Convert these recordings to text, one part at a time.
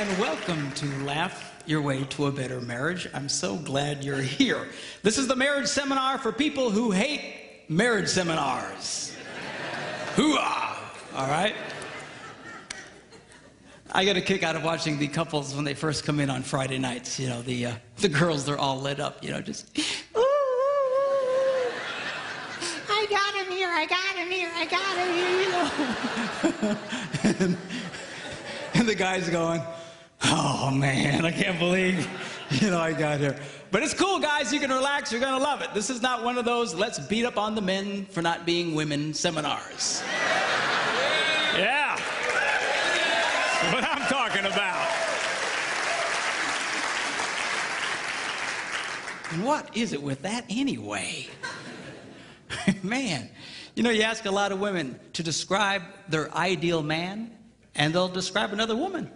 and welcome to Laugh Your Way to a Better Marriage. I'm so glad you're here. This is the marriage seminar for people who hate marriage seminars. Hoo-ah! All right? I get a kick out of watching the couples when they first come in on Friday nights. You know, the girls, they're all lit up, you know, just, ooh, I got him here, I got him here, I got him here, you know. And the guy's going, oh man, I can't believe, you know, I got here. But it's cool, guys. You can relax. You're going to love it. This is not one of those let's beat up on the men for not being women seminars. Yeah. That's what I'm talking about. And what is it with that anyway? Man, you know, you ask a lot of women to describe their ideal man, and they'll describe another woman.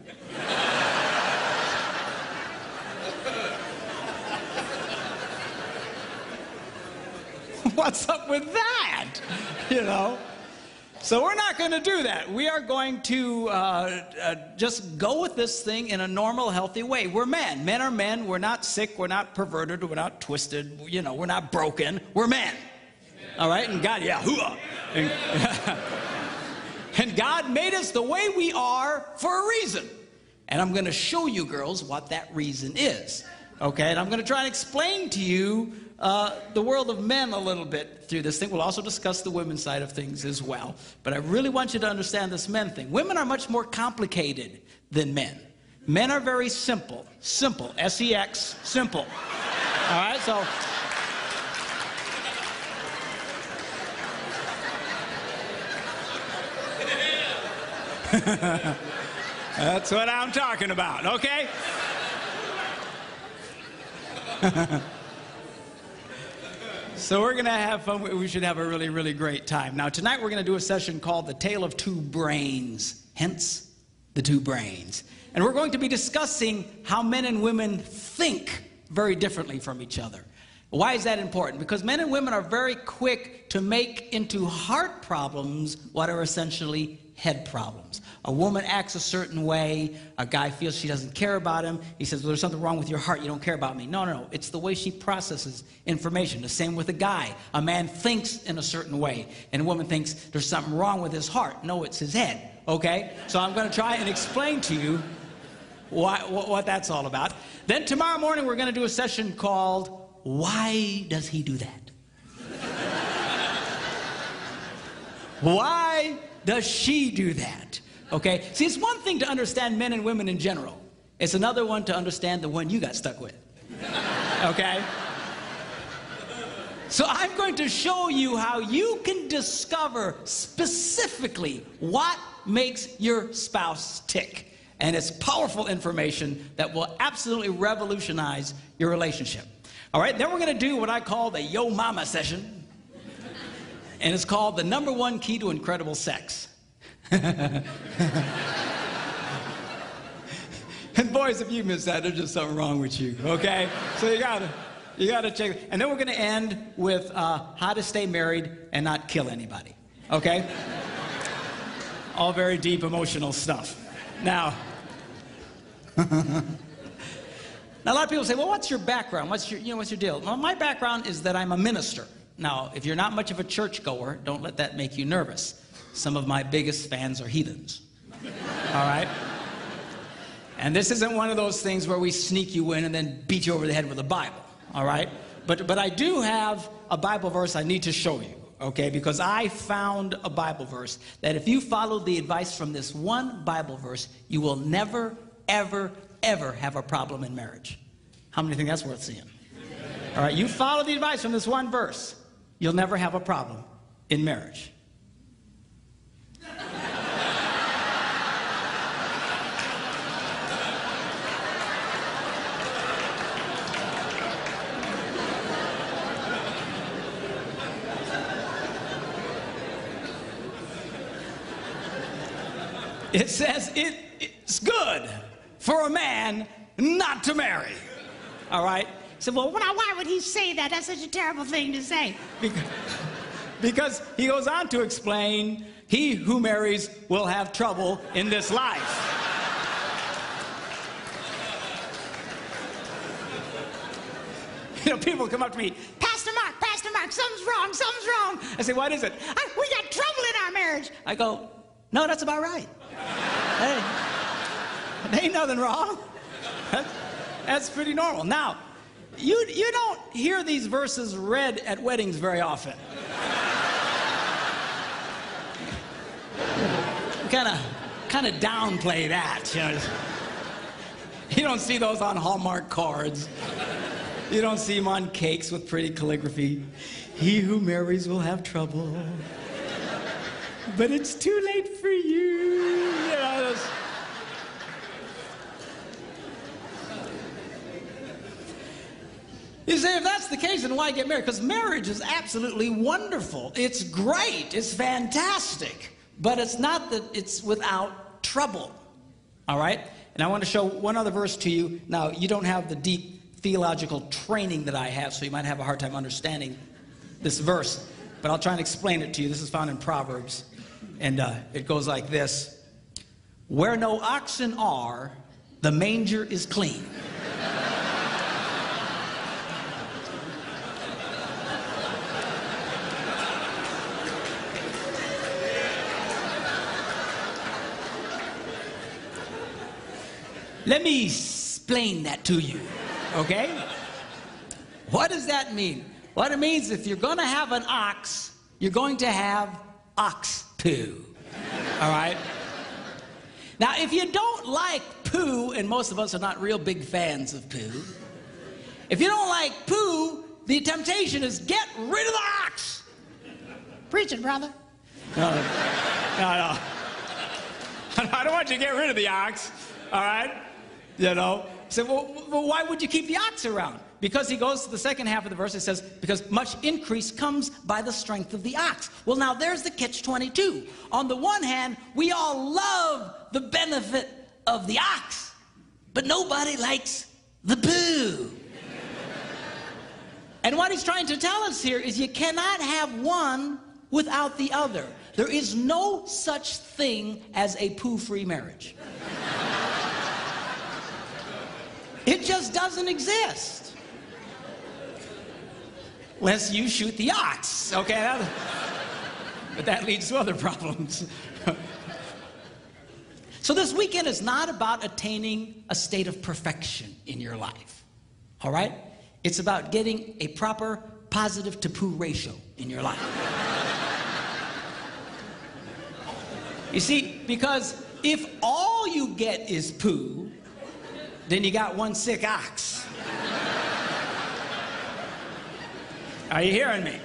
What's up with that? You know? So we're not going to do that. We are going to just go with this thing in a normal, healthy way. We're men. Men are men. We're not sick. We're not perverted. We're not twisted. You know, we're not broken. We're men. All right? And God, yeah, hoo-ah. And God made us the way we are for a reason. And I'm going to show you girls what that reason is. Okay? And I'm going to try and explain to you the world of men a little bit through this thing. We'll also discuss the women's side of things as well. But I really want you to understand this men thing. Women are much more complicated than men. Men are very simple. Simple. S-E-X. Simple. All right? So... That's what I'm talking about, okay? So we're going to have fun. We should have a really, really great time. Now, tonight we're going to do a session called The Tale of Two Brains, hence the two brains. And we're going to be discussing how men and women think very differently from each other. Why is that important? Because men and women are very quick to make into heart problems what are essentially head problems. A woman acts a certain way. A guy feels she doesn't care about him. He says, well, there's something wrong with your heart. You don't care about me. No, no, no. It's the way she processes information. The same with a guy. A man thinks in a certain way, and a woman thinks there's something wrong with his heart. No, it's his head. Okay? So I'm going to try and explain to you what that's all about. Then tomorrow morning, we're going to do a session called Why Does He Do That? Why does she do that? Okay? See, it's one thing to understand men and women in general. It's another one to understand the one you got stuck with. Okay? So I'm going to show you how you can discover specifically what makes your spouse tick. And it's powerful information that will absolutely revolutionize your relationship. All right? Then we're going to do what I call the Yo Mama session. And it's called the #1 key to incredible sex. And boys, if you miss that, there's just something wrong with you, okay? So you gotta check it. And then we're gonna end with how to stay married and not kill anybody, okay? All very deep emotional stuff. Now, now a lot of people say, well, what's your background? What's your deal? Well, my background is that I'm a minister. Now, if you're not much of a churchgoer, don't let that make you nervous. Some of my biggest fans are heathens. All right? And this isn't one of those things where we sneak you in and then beat you over the head with a Bible. All right? But I do have a Bible verse I need to show you, okay? Because I found a Bible verse that if you follow the advice from this one Bible verse, you will never, ever, ever have a problem in marriage. How many think that's worth seeing? All right, you follow the advice from this one verse, you'll never have a problem in marriage. It says it's good for a man not to marry. All right? So, well, why would he say that? That's such a terrible thing to say. Because he goes on to explain, he who marries will have trouble in this life. people come up to me, Pastor Mark, something's wrong. I say, what is it? We got trouble in our marriage. I go, no, that's about right. Hey, there ain't nothing wrong. That's pretty normal. Now, you don't hear these verses read at weddings very often. Kind of downplay that. You know. You don't see those on Hallmark cards. You don't see them on cakes with pretty calligraphy. He who marries will have trouble, but it's too late for you. You know, you say, if that's the case, then why get married? Because marriage is absolutely wonderful. It's great. It's fantastic. But it's not that it's without trouble. All right? And I want to show one other verse to you. Now, you don't have the deep theological training that I have, so you might have a hard time understanding this verse. But I'll try and explain it to you. This is found in Proverbs. And it goes like this. Where no oxen are, the manger is clean. Let me explain that to you, okay? What does that mean? What it means, if you're going to have an ox, you're going to have ox poo, all right? Now, if you don't like poo, and most of us are not real big fans of poo, if you don't like poo, the temptation is get rid of the ox. Preach it, brother. No. I don't want you to get rid of the ox, all right? You know, so well, why would you keep the ox around? Because he goes to the second half of the verse, it says, because much increase comes by the strength of the ox. Well, now there's the catch-22. On the one hand, we all love the benefit of the ox, but nobody likes the poo. And what he's trying to tell us here is you cannot have one without the other. There is no such thing as a poo-free marriage. It just doesn't exist. Unless you shoot the ox, okay? But that leads to other problems. So this weekend is not about attaining a state of perfection in your life, all right? It's about getting a proper positive to poo ratio in your life. You see, because if all you get is poo, then you got one sick ox. Are you hearing me?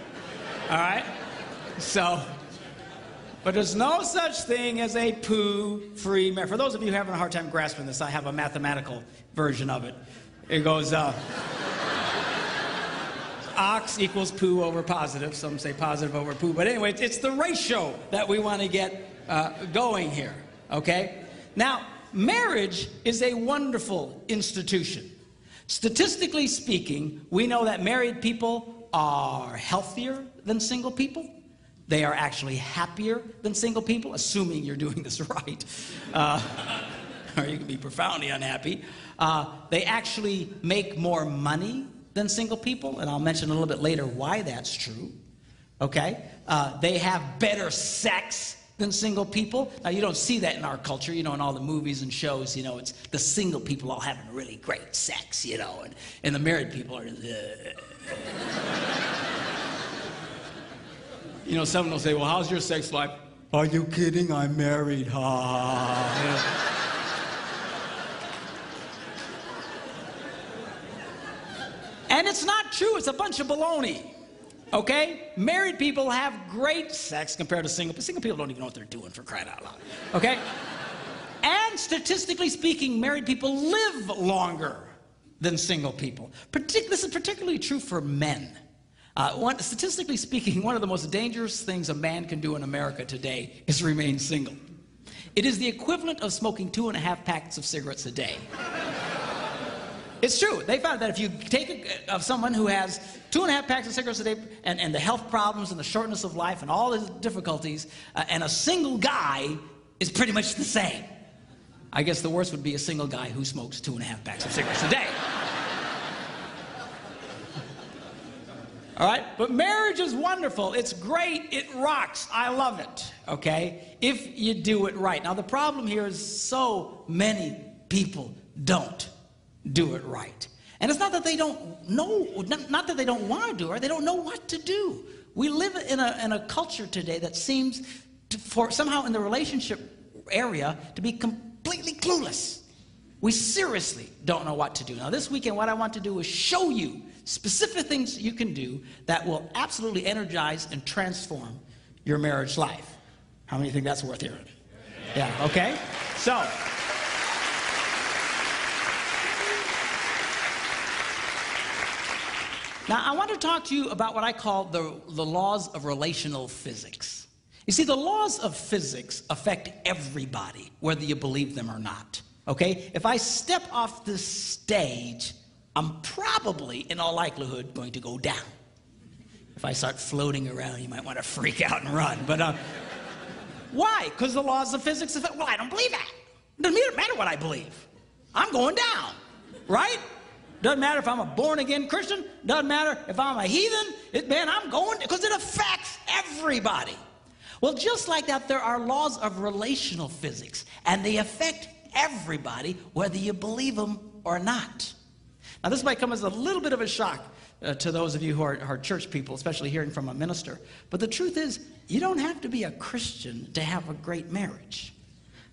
All right? So, but there's no such thing as a poo-free marriage. For those of you having a hard time grasping this, I have a mathematical version of it. It goes, ox equals poo over positive. Some say positive over poo. But anyway, it's the ratio that we want to get going here, okay? Now, marriage is a wonderful institution. Statistically speaking, we know that married people are healthier than single people. They are actually happier than single people, assuming you're doing this right. Or you can be profoundly unhappy. They actually make more money than single people, and I'll mention a little bit later why that's true. Okay? They have better sex than single people. Now, you don't see that in our culture, you know, in all the movies and shows, you know, it's the single people all having really great sex, you know, and the married people are, You know, someone will say, well, how's your sex life? Are you kidding? I'm married, ha. And it's not true, it's a bunch of baloney. Okay? Married people have great sex compared to single people. Single people don't even know what they're doing, for crying out loud. Okay? And statistically speaking, married people live longer than single people. This is particularly true for men. Statistically speaking, one of the most dangerous things a man can do in America today is remain single. It is the equivalent of smoking 2.5 packs of cigarettes a day. It's true. They found that if you take someone who has 2.5 packs of cigarettes a day and the health problems and the shortness of life and all the difficulties, and a single guy is pretty much the same. I guess the worst would be a single guy who smokes 2.5 packs of cigarettes a day. All right? But marriage is wonderful. It's great. It rocks. I love it, okay? If you do it right. Now, the problem here is so many people don't do it right. And it's not that they don't know, not that they don't want to do it, right? They don't know what to do. We live in a culture today that seems for somehow in the relationship area to be completely clueless. We seriously don't know what to do. Now, this weekend, what I want to do is show you specific things you can do that will absolutely energize and transform your marriage life. How many think that's worth hearing? Yeah, okay? So, now I want to talk to you about what I call the laws of relational physics. You see, the laws of physics affect everybody, whether you believe them or not. Okay? If I step off the stage, I'm probably, in all likelihood, going to go down. If I start floating around, you might want to freak out and run. But why? Because the laws of physics affect. Well, I don't believe that. It doesn't matter what I believe. I'm going down, right? Doesn't matter if I'm a born-again Christian. Doesn't matter if I'm a heathen. I'm going, because it affects everybody. Well, just like that, there are laws of relational physics, and they affect everybody, whether you believe them or not. Now, this might come as a little bit of a shock to those of you who are church people, especially hearing from a minister. But the truth is, you don't have to be a Christian to have a great marriage.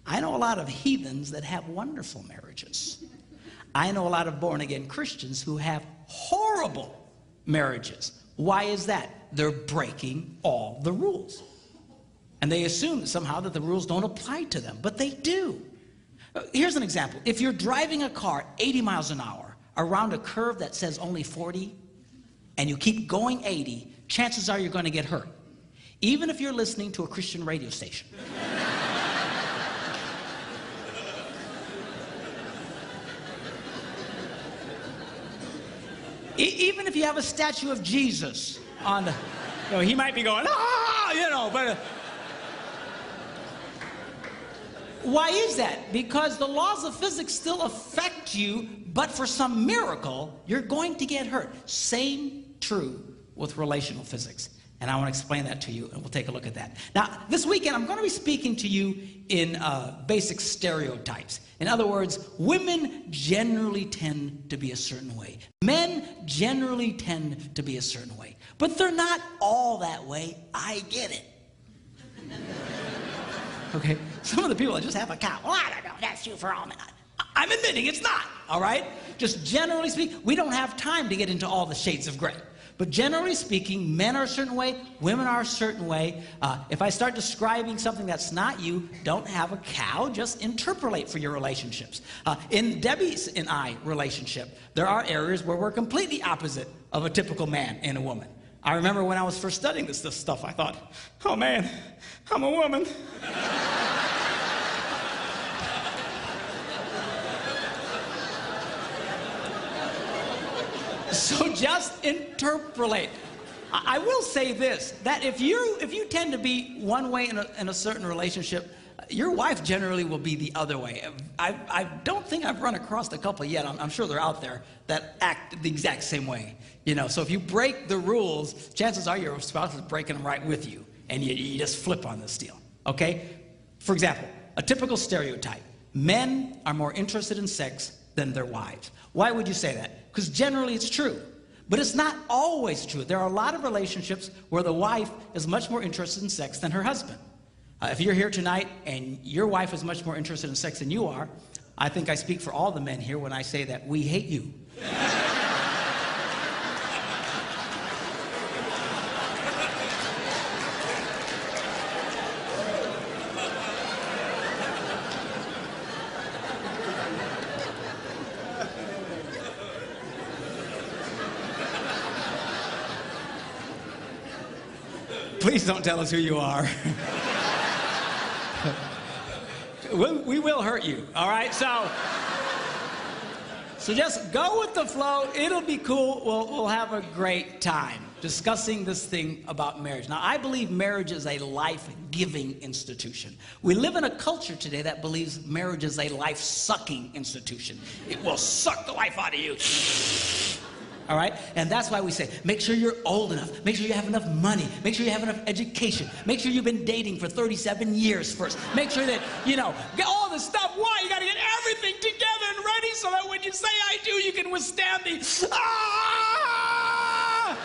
I know a lot of heathens that have wonderful marriages. I know a lot of born-again Christians who have horrible marriages. Why is that? They're breaking all the rules. And they assume somehow that the rules don't apply to them, but they do. Here's an example. If you're driving a car 80 miles an hour around a curve that says only 40, and you keep going 80, chances are you're going to get hurt, even if you're listening to a Christian radio station. Even if you have a statue of Jesus on the, he might be going, but why is that? Because the laws of physics still affect you, but for some miracle, you're going to get hurt. Same true with relational physics. And I want to explain that to you, and we'll take a look at that. Now, this weekend, I'm going to be speaking to you in basic stereotypes. In other words, women generally tend to be a certain way. Men generally tend to be a certain way. But they're not all that way. I get it. Okay? Some of the people that just have a cow. Well, I don't know. That's true for all men. I'm admitting it's not, all right? Just generally speaking, we don't have time to get into all the shades of gray. But generally speaking, men are a certain way, women are a certain way. If I start describing something that's not you, don't have a cow, just interpolate for your relationships. In Debbie's and I relationship, there are areas where we're completely opposite of a typical man and a woman. I remember when I was first studying this stuff, I thought, oh man, I'm a woman. So just interpolate. I will say this, that if you tend to be one way in a certain relationship, your wife generally will be the other way. I don't think I've run across a couple yet. I'm sure they're out there that act the exact same way. So if you break the rules, chances are your spouse is breaking them right with you, and you just flip on this deal. Okay? For example, a typical stereotype: men are more interested in sex than their wives. Why would you say that? Because generally it's true. But it's not always true. There are a lot of relationships where the wife is much more interested in sex than her husband. If you're here tonight and your wife is much more interested in sex than you are, I think I speak for all the men here when I say that we hate you. Please don't tell us who you are. We will hurt you, all right? So just go with the flow. It'll be cool. We'll have a great time discussing this thing about marriage. Now, I believe marriage is a life-giving institution. We live in a culture today that believes marriage is a life-sucking institution. It will suck the life out of you. All right? And that's why we say, make sure you're old enough. Make sure you have enough money. Make sure you have enough education. Make sure you've been dating for 37 years first. Make sure that, get all the stuff. Why? You got to get everything together and ready so that when you say I do, you can withstand the, ah!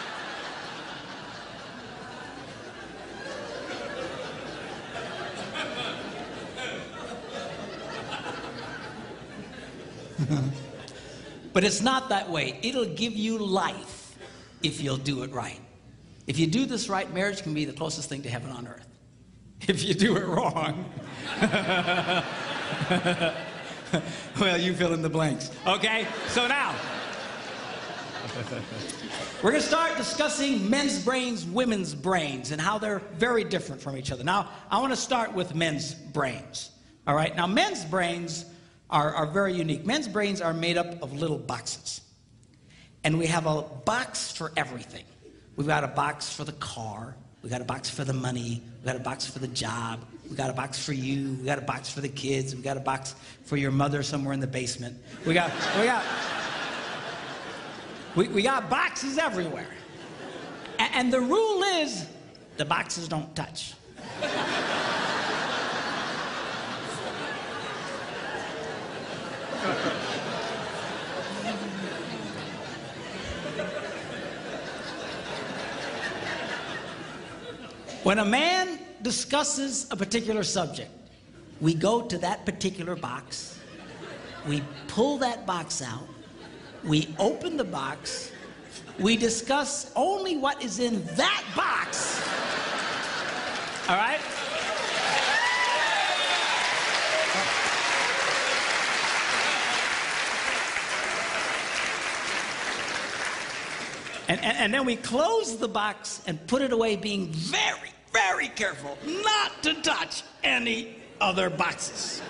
But it's not that way. It'll give you life if you'll do it right. If you do this right, marriage can be the closest thing to heaven on earth. If you do it wrong, well, you fill in the blanks. Okay? So now, we're going to start discussing men's brains, women's brains, and how they're very different from each other. Now, I want to start with men's brains. All right? Now, men's brains are very unique. Men's brains are made up of little boxes. And we have a box for everything. We've got a box for the car. We've got a box for the money. We've got a box for the job. We've got a box for you. We've got a box for the kids. We've got a box for your mother somewhere in the basement. We got boxes everywhere. And the rule is, the boxes don't touch. When a man discusses a particular subject, we go to that particular box, we pull that box out, we open the box, we discuss only what is in that box. All right? And then we close the box and put it away, being very, very careful not to touch any other boxes.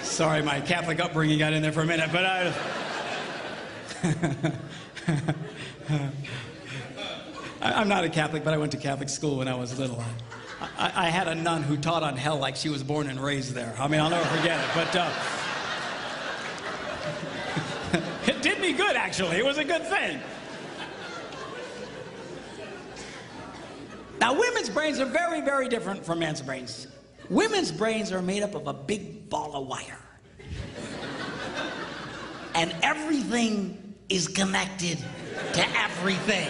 Sorry, my Catholic upbringing got in there for a minute, but I'm not a Catholic, but I went to Catholic school when I was little. I had a nun who taught on hell like she was born and raised there. I mean, I'll never forget it, but it did me good, actually. It was a good thing. Now, women's brains are very, very different from men's brains. Women's brains are made up of a big ball of wire. And everything is connected to everything.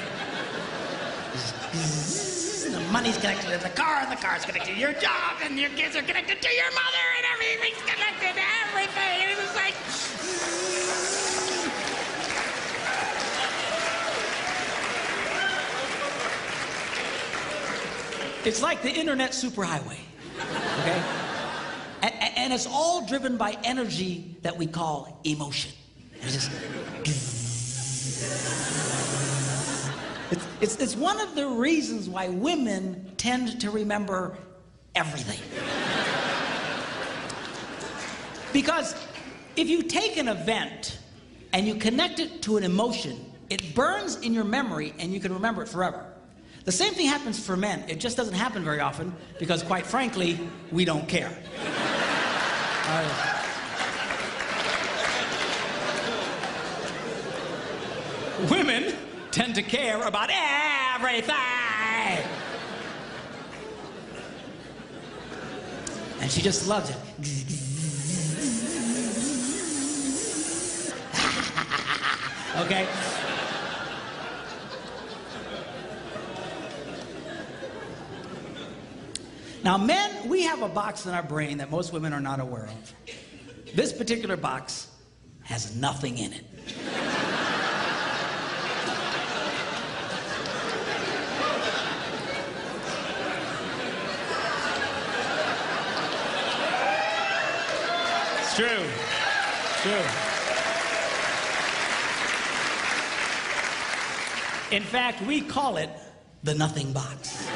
The money's connected to the car, and the car's connected to your job, and your kids are connected to your mother, and everything's connected to everything. And it's like... It's like the internet superhighway. Okay? And it's all driven by energy that we call emotion. It's just... It's one of the reasons why women tend to remember everything. Because if you take an event and you connect it to an emotion, it burns in your memory and you can remember it forever. The same thing happens for men. It just doesn't happen very often because, quite frankly, we don't care. Women tend to care about everything. And she just loves it. Okay? Now, men, we have a box in our brain that most women are not aware of. This particular box has nothing in it. It's true. It's true. In fact, we call it the nothing box.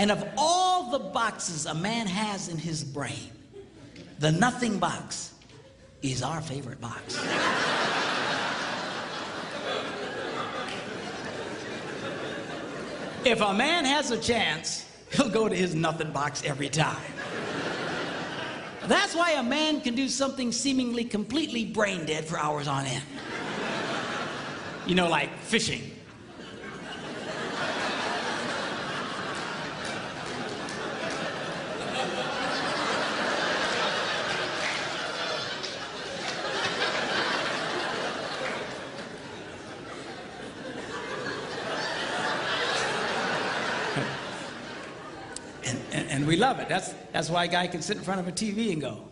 And of all the boxes a man has in his brain, the nothing box is our favorite box. If a man has a chance, he'll go to his nothing box every time. That's why a man can do something seemingly completely brain dead for hours on end. You know, like fishing. And we love it. That's why a guy can sit in front of a TV and go.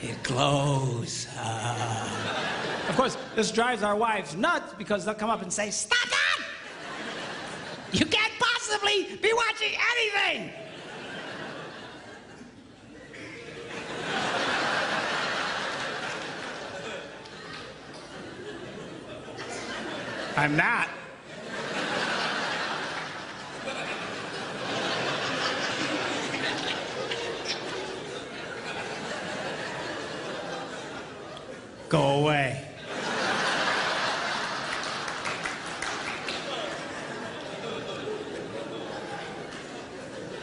It glows. Of course, this drives our wives nuts because they'll come up and say, "Stop that! You can't possibly be watching anything!" I'm not. Go away.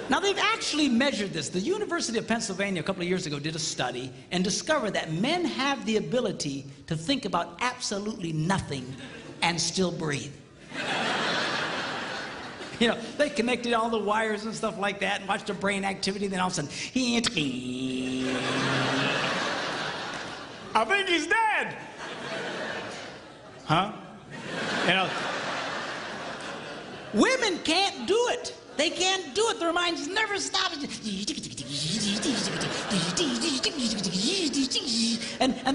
Now, they've actually measured this. The University of Pennsylvania a couple of years ago did a study and discovered that men have the ability to think about absolutely nothing and still breathe. You know, they connected all the wires and stuff like that and watched their brain activity, then all of a sudden, I think he's dead. Huh? You know, women can't do it. They can't do it. Their minds never stop. And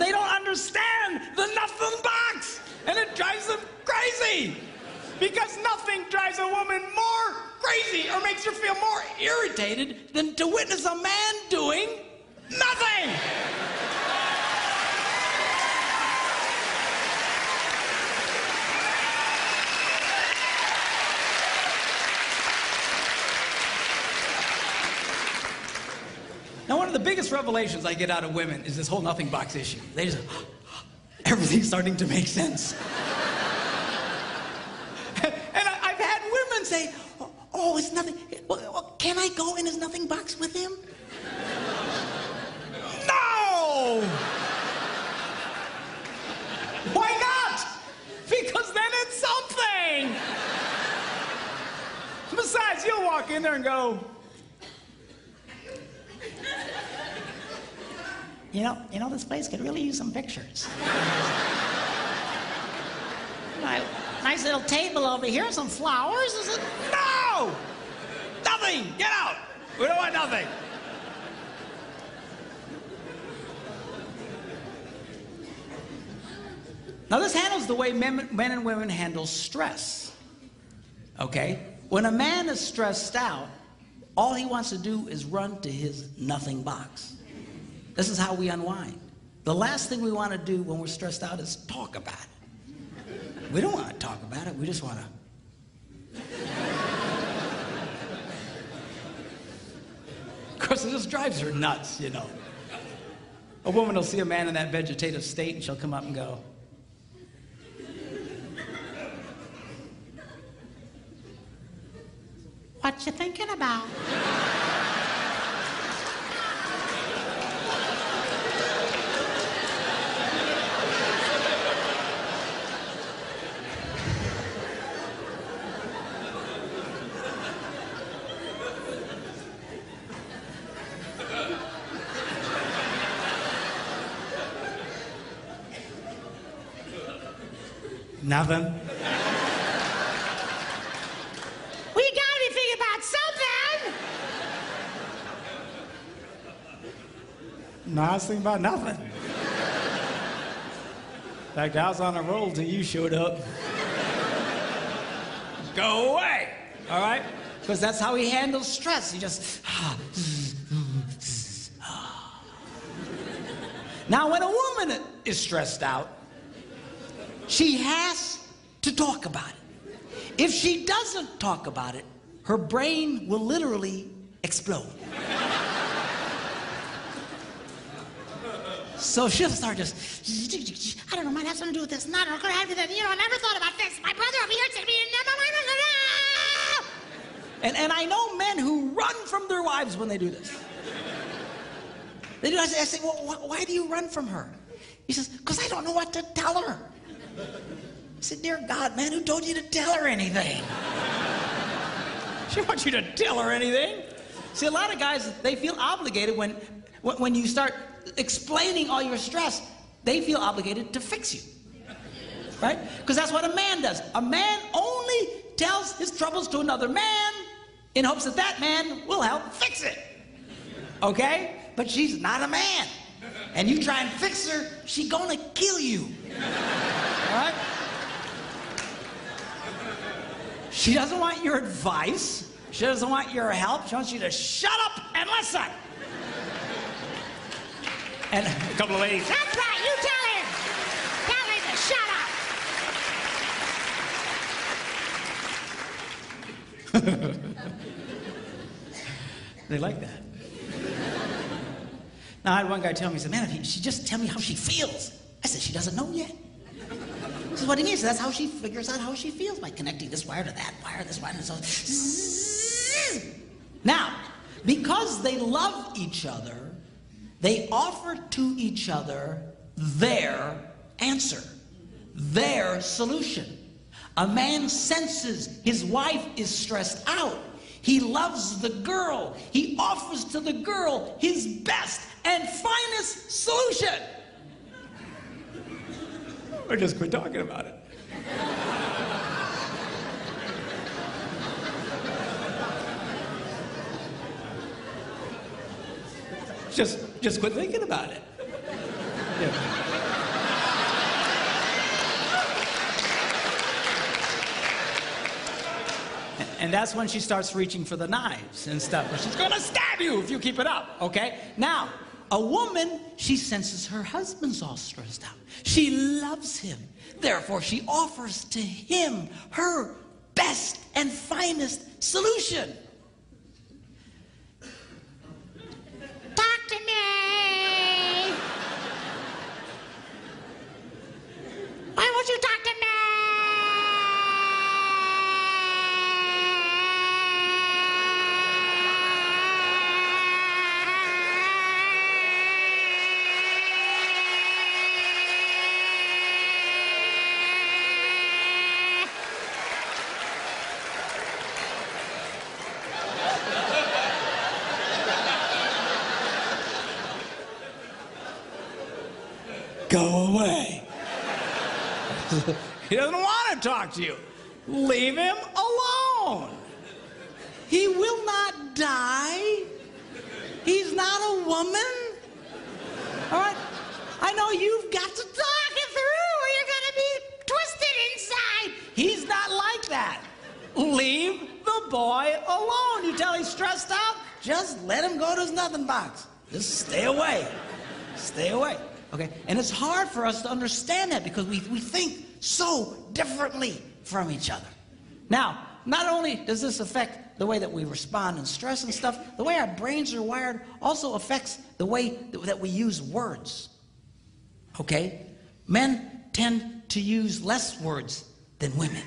they don't understand the nothing box. And it drives them crazy. Because nothing drives a woman more crazy or makes her feel more irritated than to witness a man doing nothing. Now, one of the biggest revelations I get out of women is this whole nothing box issue. They just, everything's starting to make sense. And I've had women say, "Oh, it's nothing. Well, can I go in his nothing box with him?" No! Why not? Because then it's something. Besides, you'll walk in there and go, You know, this place could really use some pictures. Nice little table over here, some flowers. Is it? No! Nothing! Get out! We don't want nothing. Now, this handles the way men and women handle stress. Okay? When a man is stressed out, all he wants to do is run to his nothing box. This is how we unwind. The last thing we want to do when we're stressed out is talk about it. We don't want to talk about it. We just want to. Of course, it just drives her nuts, you know. A woman will see a man in that vegetative state and she'll come up and go, "What you thinking about?" Nothing. We gotta be thinking about something. No, I was thinking about nothing. In fact, I was on a roll till you showed up. go away, all right? Because that's how he handles stress. He just, Now, when a woman is stressed out, she has to talk about it. If she doesn't talk about it, her brain will literally explode. So she'll start just, I don't know, might have something to do with this. Not going to have to do that. You know, I never thought about this. My brother over here said to me, and I know men who run from their wives when they do this. They do. I say, well, why do you run from her? He says, because I don't know what to tell her. I said, dear God, man, who told you to tell her anything? She wants you to tell her anything. See, a lot of guys, they feel obligated when you start explaining all your stress, they feel obligated to fix you, right? Because that's what a man does. A man only tells his troubles to another man in hopes that that man will help fix it, okay? But she's not a man. And you try and fix her, she's gonna kill you, all right? She doesn't want your advice. She doesn't want your help. She wants you to shut up and listen. And a couple of ladies, that's right, you tell him. Tell him to shut up. They like that. Now, I had one guy tell me, he said, man, if she just tell me how she feels. I said, she doesn't know yet. This is what he means. That's how she figures out how she feels, by connecting this wire to that wire, this wire, and so. Now, because they love each other, they offer to each other their answer, their solution. A man senses his wife is stressed out. He loves the girl. He offers to the girl his best and finest solution. Or just quit talking about it. Just quit thinking about it. Yeah. And that's when she starts reaching for the knives and stuff. She's gonna stab you if you keep it up, okay? Now, a woman, she senses her husband's all stressed out. She loves him. Therefore, she offers to him her best and finest solution. Talk to me. Why won't you talk to me? Go away. He doesn't want to talk to you. Leave him alone. He will not die. He's not a woman. All right? I know you've got to talk it through or you're going to be twisted inside. He's not like that. Leave the boy alone. You tell he's stressed out, just let him go to his nothing box. Just stay away. Stay away. Okay? And it's hard for us to understand that because we think so differently from each other. Now, not only does this affect the way that we respond in stress and stuff, the way our brains are wired also affects the way that we use words. Okay? Men tend to use less words than women.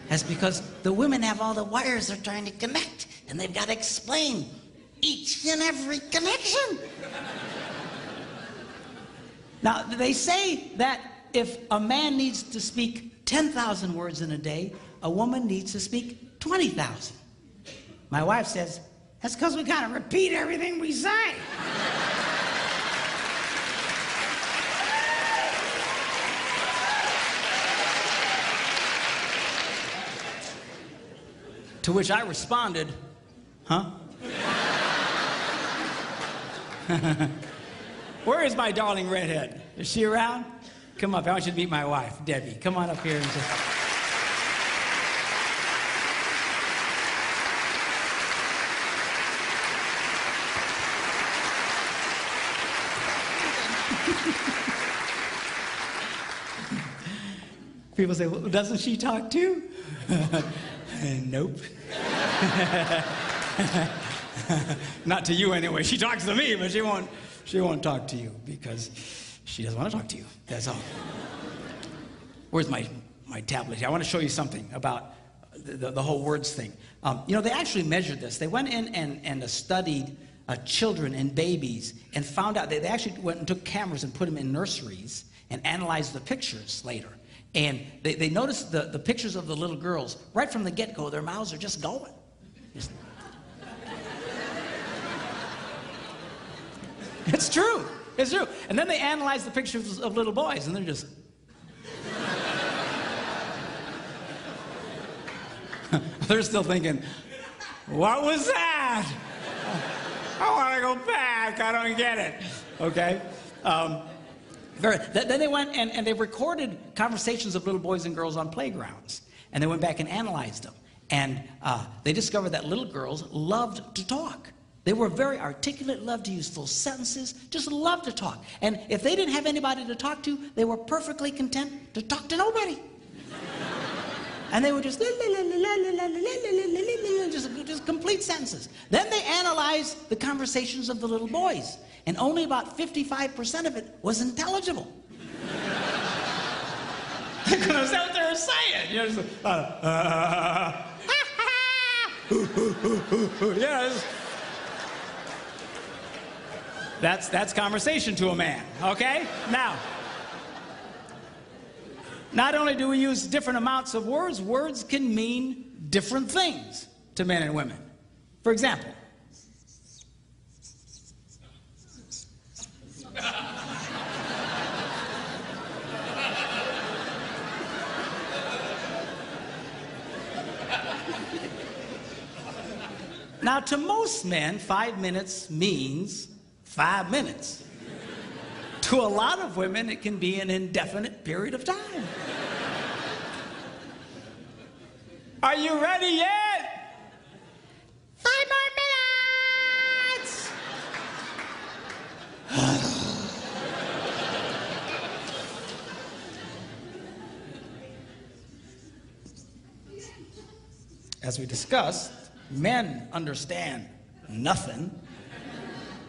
That's because the women have all the wires they're trying to connect, and they've got to explain each and every connection. Now, they say that if a man needs to speak 10,000 words in a day, a woman needs to speak 20,000. My wife says, that's because we gotta repeat everything we say. To which I responded, huh? Where is my darling redhead? Is she around? Come up. I want you to meet my wife, Debbie. Come on up here and just... People say, well, doesn't she talk too? Nope. Not to you anyway. She talks to me, but she won't talk to you because she doesn't want to talk to you. That's all. Where's my tablet here? I want to show you something about the whole words thing. You know, they actually measured this. They went in and studied children and babies and found out, they actually went and took cameras and put them in nurseries and analyzed the pictures later. And they noticed the pictures of the little girls. Right from the get-go, their mouths are just going. It's true. It's true. And then they analyzed the pictures of little boys, and they're just... They're still thinking, what was that? I want to go back. I don't get it. Okay? Then they went and they recorded conversations of little boys and girls on playgrounds. And they went back and analyzed them. And they discovered that little girls loved to talk. They were very articulate, loved to use full sentences, just loved to talk. And if they didn't have anybody to talk to, they were perfectly content to talk to nobody. And they would just complete sentences. Then they analyzed the conversations of the little boys, and only about 55% of it was intelligible. They couldn't understand what they were saying. You know, just, that's conversation to a man. Okay? Now, not only do we use different amounts of words, words can mean different things to men and women. For example, now to most men, 5 minutes means 5 minutes. To a lot of women, it can be an indefinite period of time. Are you ready yet? 5 more minutes! As we discussed, men understand nothing.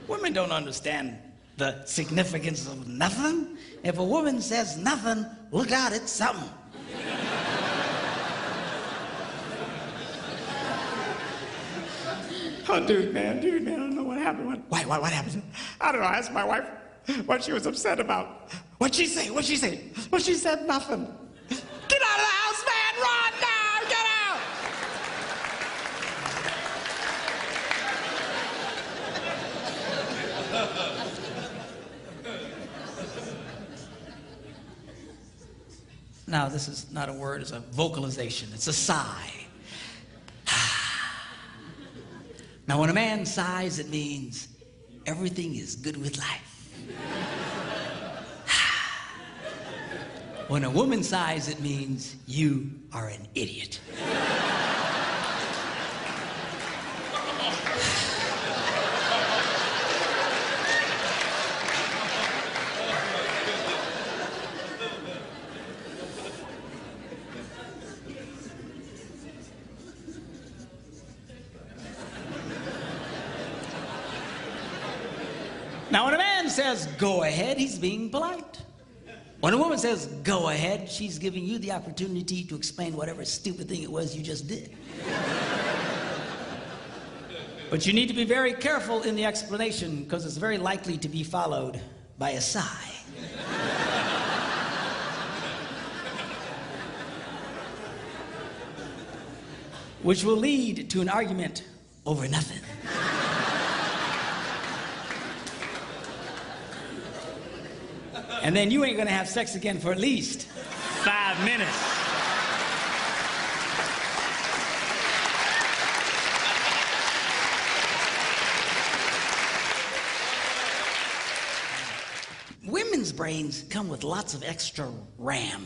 Women don't understand the significance of nothing. If a woman says nothing, look out, it's something. Oh, dude, man, I don't know what happened. What happened? I don't know, I asked my wife what she was upset about. What'd she say? Well, she said nothing. Get out of the house, man, run now, get out! Now, this is not a word, it's a vocalization. It's a sigh. Now, when a man sighs, it means everything is good with life. When a woman sighs, it means you are an idiot. Now, when a man says, go ahead, he's being polite. When a woman says, go ahead, she's giving you the opportunity to explain whatever stupid thing it was you just did. But you need to be very careful in the explanation because it's very likely to be followed by a sigh. Which will lead to an argument over nothing. And then you ain't gonna have sex again for at least 5 minutes. Women's brains come with lots of extra RAM.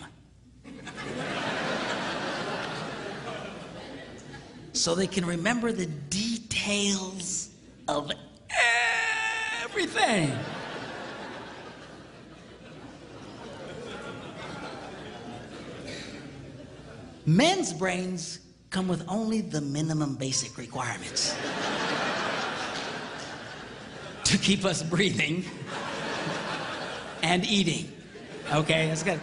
So they can remember the details of everything. Men's brains come with only the minimum basic requirements to keep us breathing and eating. Okay, that's good.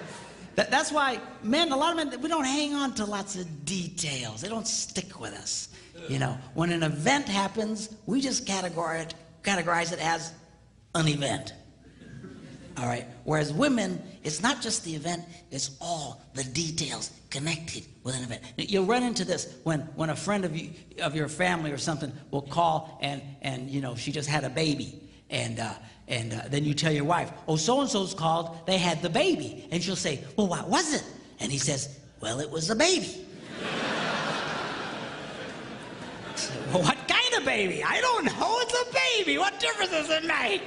That's why men, a lot of men, we don't hang on to lots of details. They don't stick with us. You know, when an event happens, we just categorize it as an event. All right. Whereas women, it's not just the event, it's all the details connected with an event. You'll run into this when a friend of your family or something will call and you know, she just had a baby. And then you tell your wife, oh, so-and-so's called, they had the baby. And she'll say, well, what was it? And he says, well, it was a baby. Well, what kind of baby? I don't know, it's a baby. What difference does it make?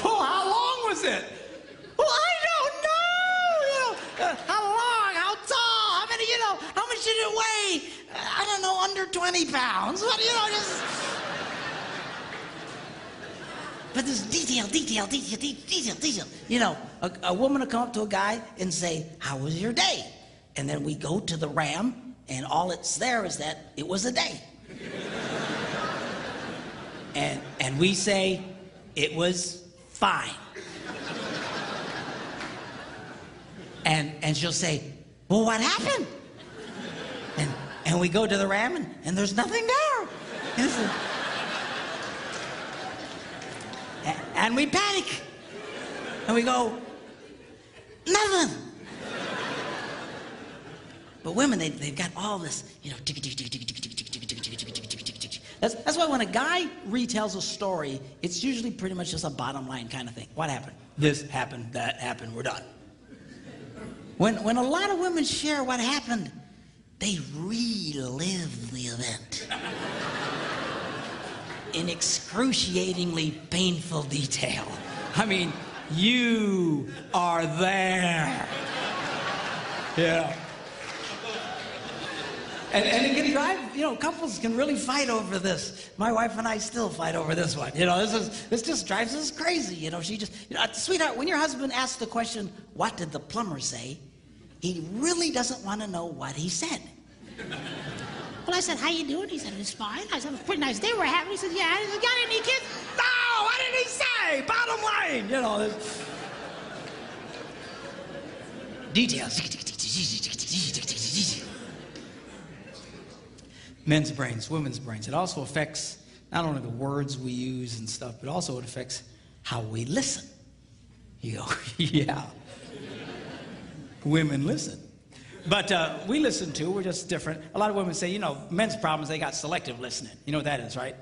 Well, how long was it? Well, I don't know. You know, how long, how tall, how many, you know, how much did it weigh? I don't know, under 20 pounds. What, you know, just... But there's detail. You know, a woman will come up to a guy and say, how was your day? And then we go to the RAM, and all it's there is that it was a day. And we say, it was fine. And she'll say, well, what happened? And we go to the RAM, and there's nothing there. And we panic. And we go, nothing. But women, they've got all this, you know, that's why when a guy retells a story, it's usually pretty much just a bottom line kind of thing. What happened? This happened, that happened, we're done. When a lot of women share what happened, they relive the event in excruciatingly painful detail. I mean, you are there. Yeah. And it can drive, you know, couples can really fight over this. My wife and I still fight over this one. You know, this just drives us crazy. You know, she just, you know, sweetheart, when your husband asks the question, what did the plumber say? He really doesn't want to know what he said. Well, I said, how you doing? He said, it's fine. I said, it was a pretty nice day we're having. He said, yeah. I said, got any kids? No, what did he say? Bottom line, you know. Details. Men's brains, women's brains. It also affects not only the words we use and stuff, but also it affects how we listen. You go, yeah. Women listen. But we listen too, we're just different. A lot of women say, you know, men's problems, they got selective listening. You know what that is, right?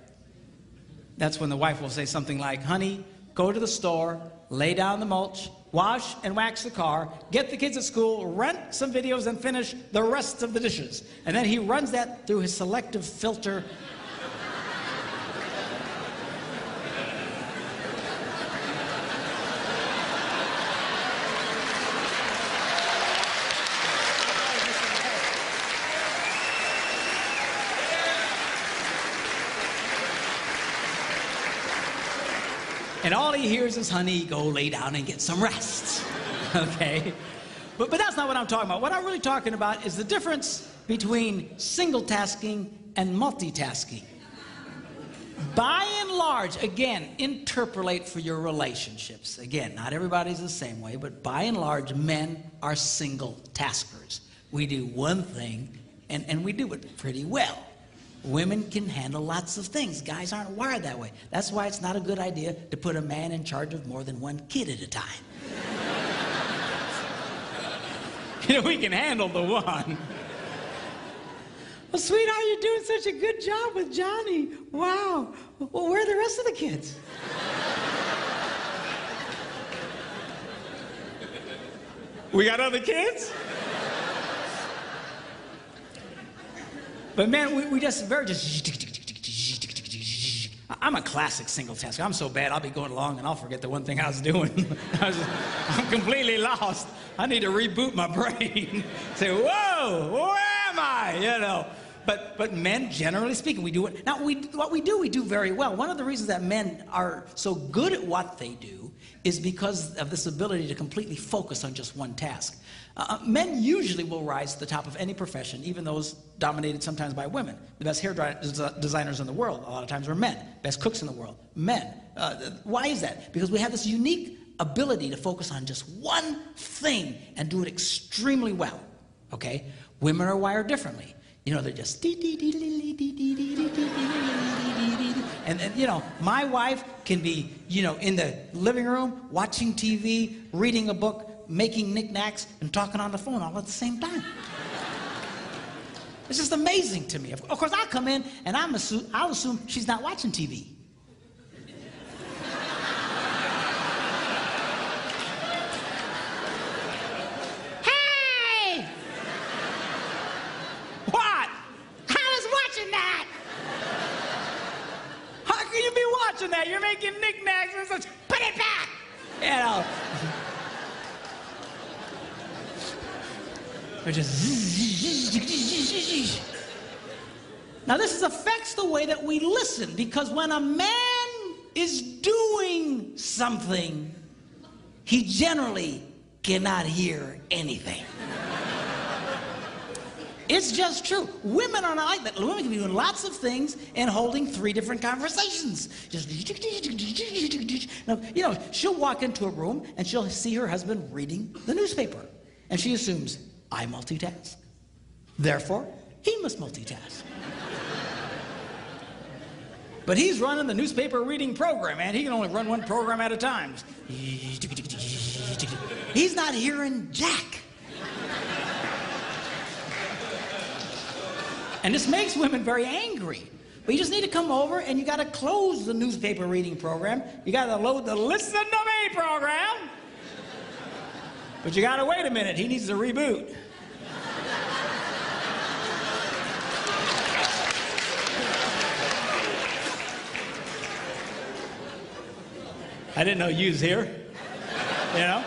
That's when the wife will say something like, honey, go to the store, lay down the mulch, wash and wax the car, get the kids at school, rent some videos, and finish the rest of the dishes. And then he runs that through his selective filter. And all he hears is, honey, go lay down and get some rest, okay? But that's not what I'm talking about. What I'm really talking about is the difference between single tasking and multitasking. By and large, again, interpolate for your relationships. Again, not everybody's the same way, but by and large, men are single taskers. We do one thing, and we do it pretty well. Women can handle lots of things. Guys aren't wired that way. That's why it's not a good idea to put a man in charge of more than one kid at a time. You know, we can handle the one. Well, sweetheart, you're doing such a good job with Johnny. Wow. Well, where are the rest of the kids? We got other kids? But man, we just I'm a classic single tasker. I'm so bad, I'll be going along and I'll forget the one thing I was doing. I'm completely lost. I need to reboot my brain. Say, whoa, where am I? You know. But men, generally speaking, we do it. Now, what we do very well. One of the reasons that men are so good at what they do is because of this ability to completely focus on just one task. Men usually will rise to the top of any profession, even those dominated sometimes by women. The best hair designers in the world, a lot of times, are men. Best cooks in the world, men. Why is that? Because we have this unique ability to focus on just one thing and do it extremely well, okay? Women are wired differently. You know, they're just and you know, my wife can be, you know, in the living room, watching TV, reading a book, making knickknacks, and talking on the phone all at the same time. It's just amazing to me. Of course, I'll come in and I'll assume she's not watching TV. Hey! What? I was watching that. How can you be watching that? You're making knickknacks and such. Put it back! You know. We're just. Now this affects the way that we listen, because when a man is doing something, he generally cannot hear anything. It's just true. Women are not like that. Women can be doing lots of things and holding 3 different conversations. Just, now, you know, she'll walk into a room and she'll see her husband reading the newspaper, and she assumes, I multitask. Therefore, he must multitask. But he's running the newspaper reading program, and he can only run one program at a time. He's not hearing jack. And this makes women very angry. But you just need to come over and you got to close the newspaper reading program. You got to load the Listen to Me program. But you got to wait a minute. He needs to reboot. I didn't know you was here, you know?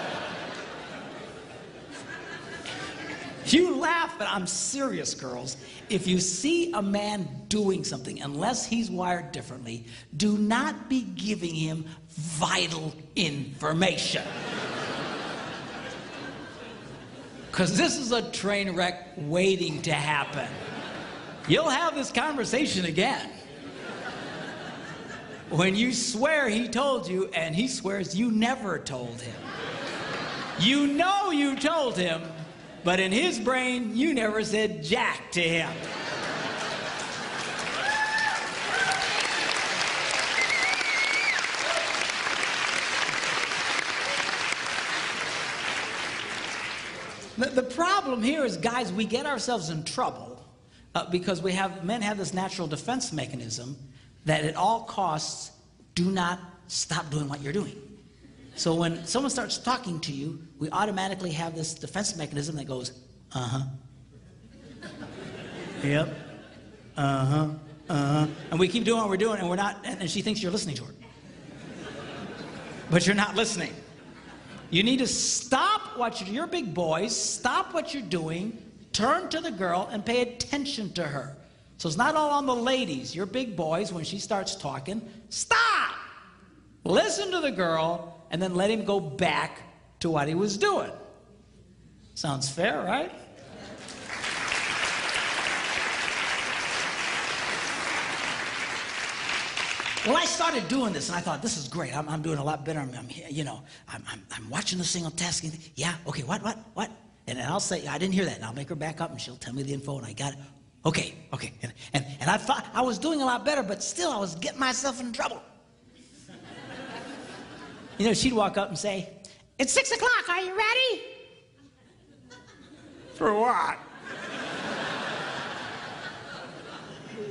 You laugh, but I'm serious, girls. If you see a man doing something, unless he's wired differently, do not be giving him vital information. Because this is a train wreck waiting to happen. You'll have this conversation again. When you swear he told you, and he swears you never told him. You know you told him, but in his brain, you never said jack to him. The problem here is, guys, we get ourselves in trouble because men have this natural defense mechanism that at all costs, do not stop doing what you're doing. So when someone starts talking to you, we automatically have this defense mechanism that goes, uh-huh. Yep. Uh-huh. Uh-huh. And we keep doing what we're doing, and we're not, and she thinks you're listening to her. But you're not listening. You need to stop what you're big boys, stop what you're doing, turn to the girl, and pay attention to her. So it's not all on the ladies. You're big boys, when she starts talking, stop! Listen to the girl, and then let him go back to what he was doing. Sounds fair, right? Well, I started doing this, and I thought, this is great. I'm doing a lot better. I'm watching the single tasking. Yeah, okay, what? And then I'll say, I didn't hear that. And I'll make her back up, and she'll tell me the info, and I got it. Okay. And I thought I was doing a lot better, but still I was getting myself in trouble. You know, she'd walk up and say, it's 6 o'clock, are you ready? For what?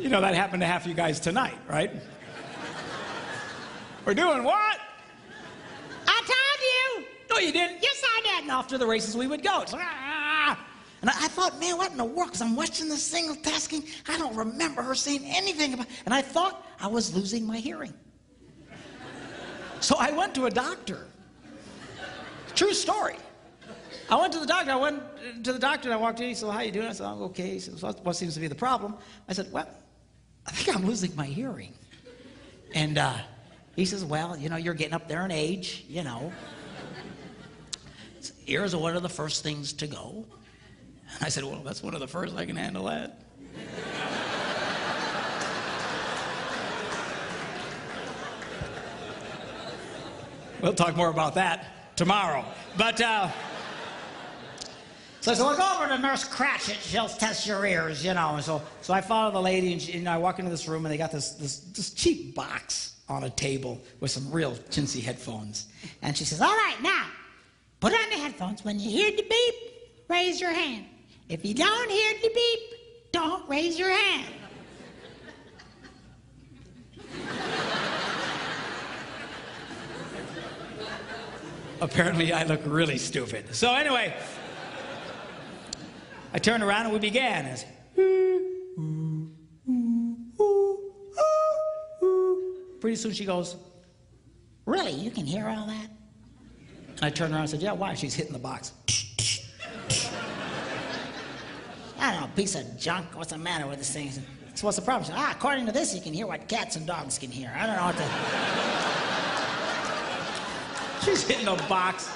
You know, that happened to half you guys tonight, right? We're doing what? I told you. No, you didn't. Yes, I did. And off to the races we would go. And I thought, man, what in the world? Because I'm watching this single tasking. I don't remember her saying anything about it. And I thought I was losing my hearing. So I went to a doctor. True story. I went to the doctor. I went to the doctor and I walked in. He said, well, how you doing? I said, I'm okay. He said, what seems to be the problem? I said, well, I think I'm losing my hearing. And he says, well, you know, you're getting up there in age, you know. Ears are one of the first things to go. I said, well, that's one of the first. I can handle that. We'll talk more about that tomorrow. But, so I said, well, go over to Nurse Cratchit. She'll test your ears, you know. And so I follow the lady, and you know, I walk into this room, and they got this cheap box on a table with some real chintzy headphones. And she says, all right, now, put on the headphones. When you hear the beep, raise your hand. If you don't hear the beep, don't raise your hand. Apparently, I look really stupid. So anyway, I turned around and we began. As pretty soon she goes, really, you can hear all that? And I turned around and said, yeah, why? She's hitting the box. I don't know, piece of junk. What's the matter with this thing? So what's the problem? She said, according to this, you can hear what cats and dogs can hear. I don't know what to... She's hitting a box.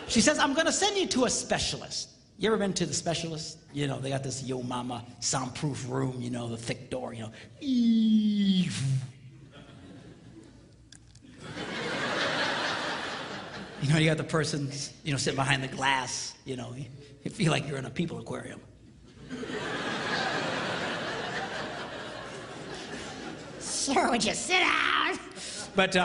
She says, I'm going to send you to a specialist. You ever been to the specialist? You know, they got this Yo Mama soundproof room, you know, the thick door, you know. You know, you got the person, you know, sitting behind the glass, you know. You feel like you're in a people aquarium. Sir, would you sit down? But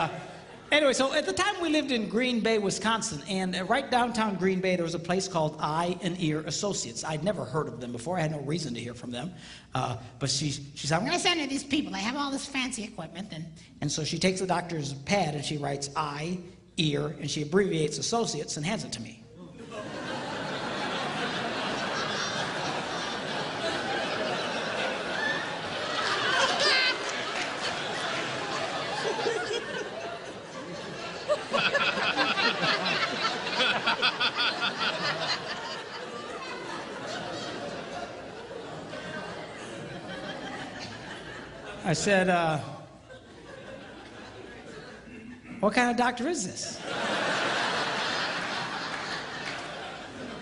anyway, so at the time we lived in Green Bay, Wisconsin, and right downtown Green Bay, there was a place called Eye and Ear Associates. I'd never heard of them before. I had no reason to hear from them. But she said, I'm going to send you these people. They have all this fancy equipment. And so she takes the doctor's pad and she writes Eye, Ear, and she abbreviates Associates and hands it to me. I said, what kind of doctor is this?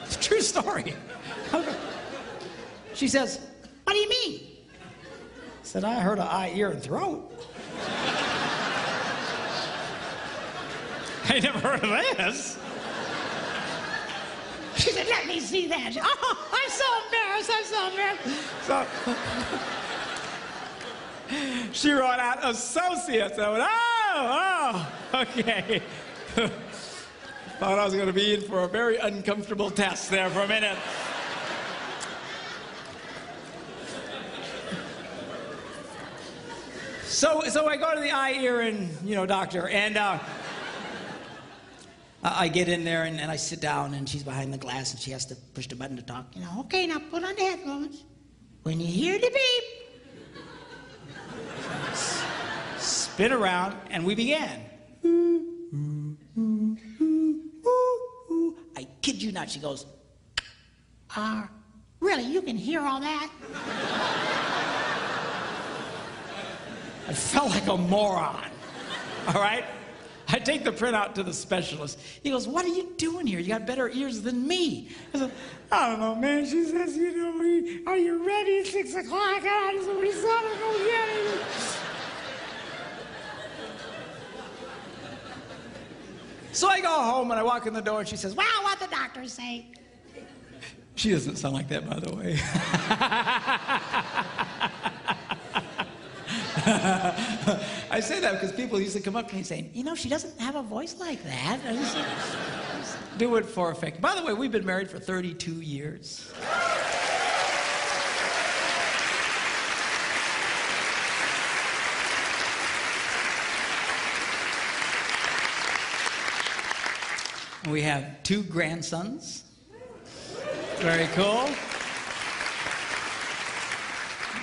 It's a true story. She says, what do you mean? I said, I heard of eye, ear, and throat. I never heard of this. She said, let me see that. Oh, I'm so embarrassed. So she wrote out Associates. I went, oh, okay. Thought I was going to be in for a very uncomfortable test there for a minute. So I go to the eye, ear, and, you know, doctor, and I get in there and I sit down, and she's behind the glass, and she has to push the button to talk. You know, okay, now put on the headphones. When you hear the beep, spin around, and we began. I kid you not, she goes, really, you can hear all that? I felt like a moron, all right? I take the printout to the specialist. He goes, what are you doing here? You got better ears than me. I said, I don't know, man. She says, you know, are you ready at 6 o'clock? Somebody saw me go get it. So I go home and I walk in the door and she says, well, what'd the doctor say? She doesn't sound like that, by the way. I say that because people used to come up to me saying, you know, she doesn't have a voice like that. I just do it for effect. By the way, we've been married for 32 years. We have 2 grandsons. Very cool.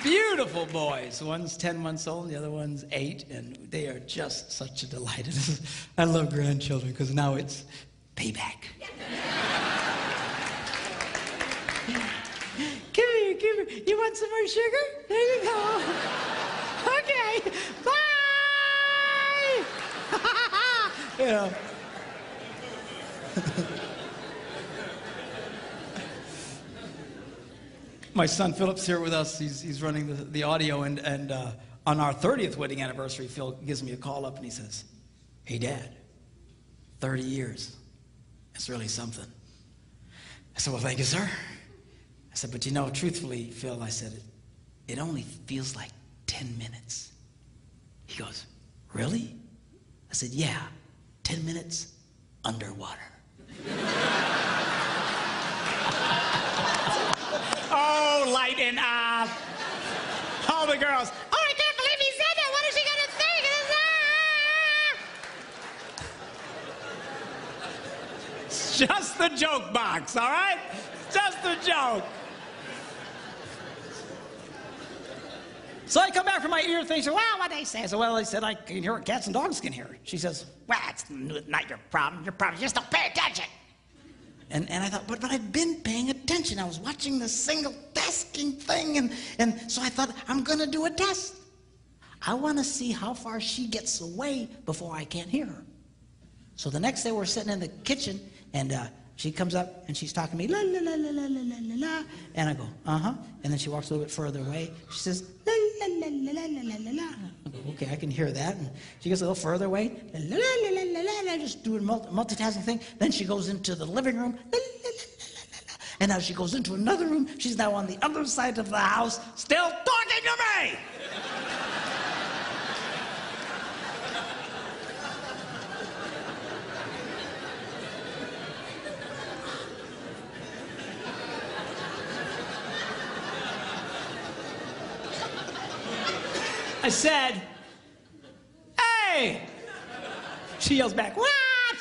beautiful boys. One's 10 months old, the other one's 8, and they are just such a delight. I love grandchildren because now it's payback. Give me. You want some more sugar? There you go. Okay. Bye. You know. My son Philip's here with us. He's running the audio, and on our 30th wedding anniversary, Phil gives me a call up and he says, "Hey, Dad, 30 years. It's really something." I said, "Well, thank you, sir." I said, "But you know, truthfully, Phil," I said, it only feels like 10 minutes. He goes, "Really?" I said, "Yeah, 10 minutes underwater." Oh, lighten up. All the girls, "Oh, I can't believe he said that. What is she gonna think?" It's just the joke box, all right? Just the joke. So I come back from my ear thing. She said, "Well, what they say?" I said, "Well, they said I can hear what cats and dogs can hear." She says, "Well, it's not your problem. Your problem is you just don't pay attention." And I thought, but I've been paying attention. I was watching the single tasking thing, and so I thought, I'm going to do a test. I want to see how far she gets away before I can't hear her. So the next day we're sitting in the kitchen, and she comes up, and she's talking to me, la, la, la, la, la, la, la, la, and I go, uh-huh. And then she walks a little bit further away. She says, la, la, la, la, la, la, la, la. I go, okay, I can hear that. And she gets a little further away, la, la, la, la, la, la, la, just doing multitasking thing. Then she goes into the living room, la, la, la, la, la, la. And now she goes into another room. She's now on the other side of the house, still talking to me. I said, "Hey!" She yells back, "What?" I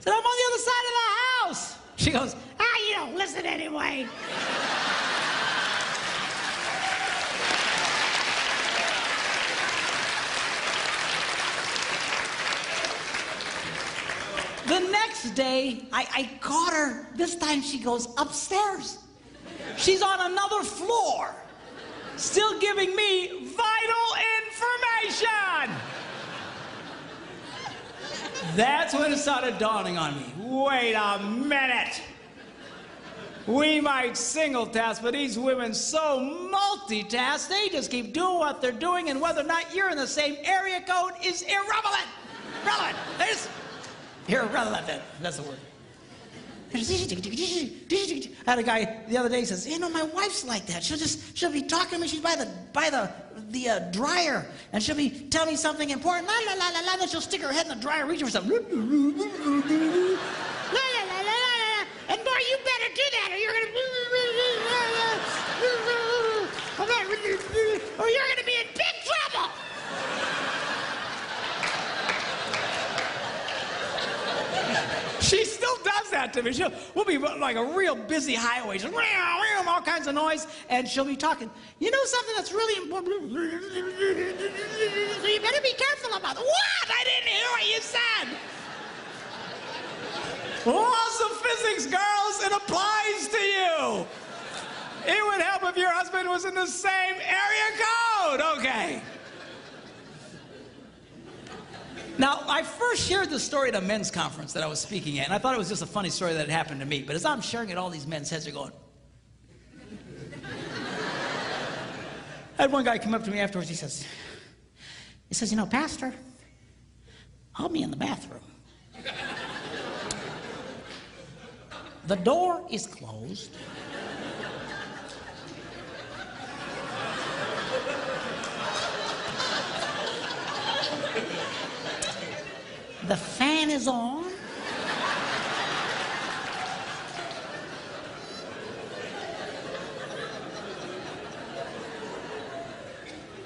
said, "I'm on the other side of the house." She goes, "You don't listen anyway." The next day, I caught her. This time she goes upstairs. She's on another floor, still giving me vital information. That's when it started dawning on me. Wait a minute. We might single task, but these women so multitask, they just keep doing what they're doing, and whether or not you're in the same area code is irrelevant. There's irrelevant. That's the word. I had a guy the other day says, "You know, my wife's like that. She'll be talking to me. She's by the dryer, and she'll be telling me something important. La la la la la. Then she'll stick her head in the dryer, reach for something. La la la la la la. And boy, you better do that, or you're gonna be in big trouble." She still does that to me. We'll be like a real busy highway, just all kinds of noise, and she'll be talking. "You know something that's really important? So you better be careful about it." What? I didn't hear what you said. Laws of physics, girls, it applies to you. It would help if your husband was in the same area code. Okay. Now, I first shared this story at a men's conference that I was speaking at, and I thought it was just a funny story that had happened to me. But as I'm sharing it, all these men's heads are going. I had one guy come up to me afterwards. He says, "You know, Pastor, I'll be in the bathroom. The door is closed. The fan is on.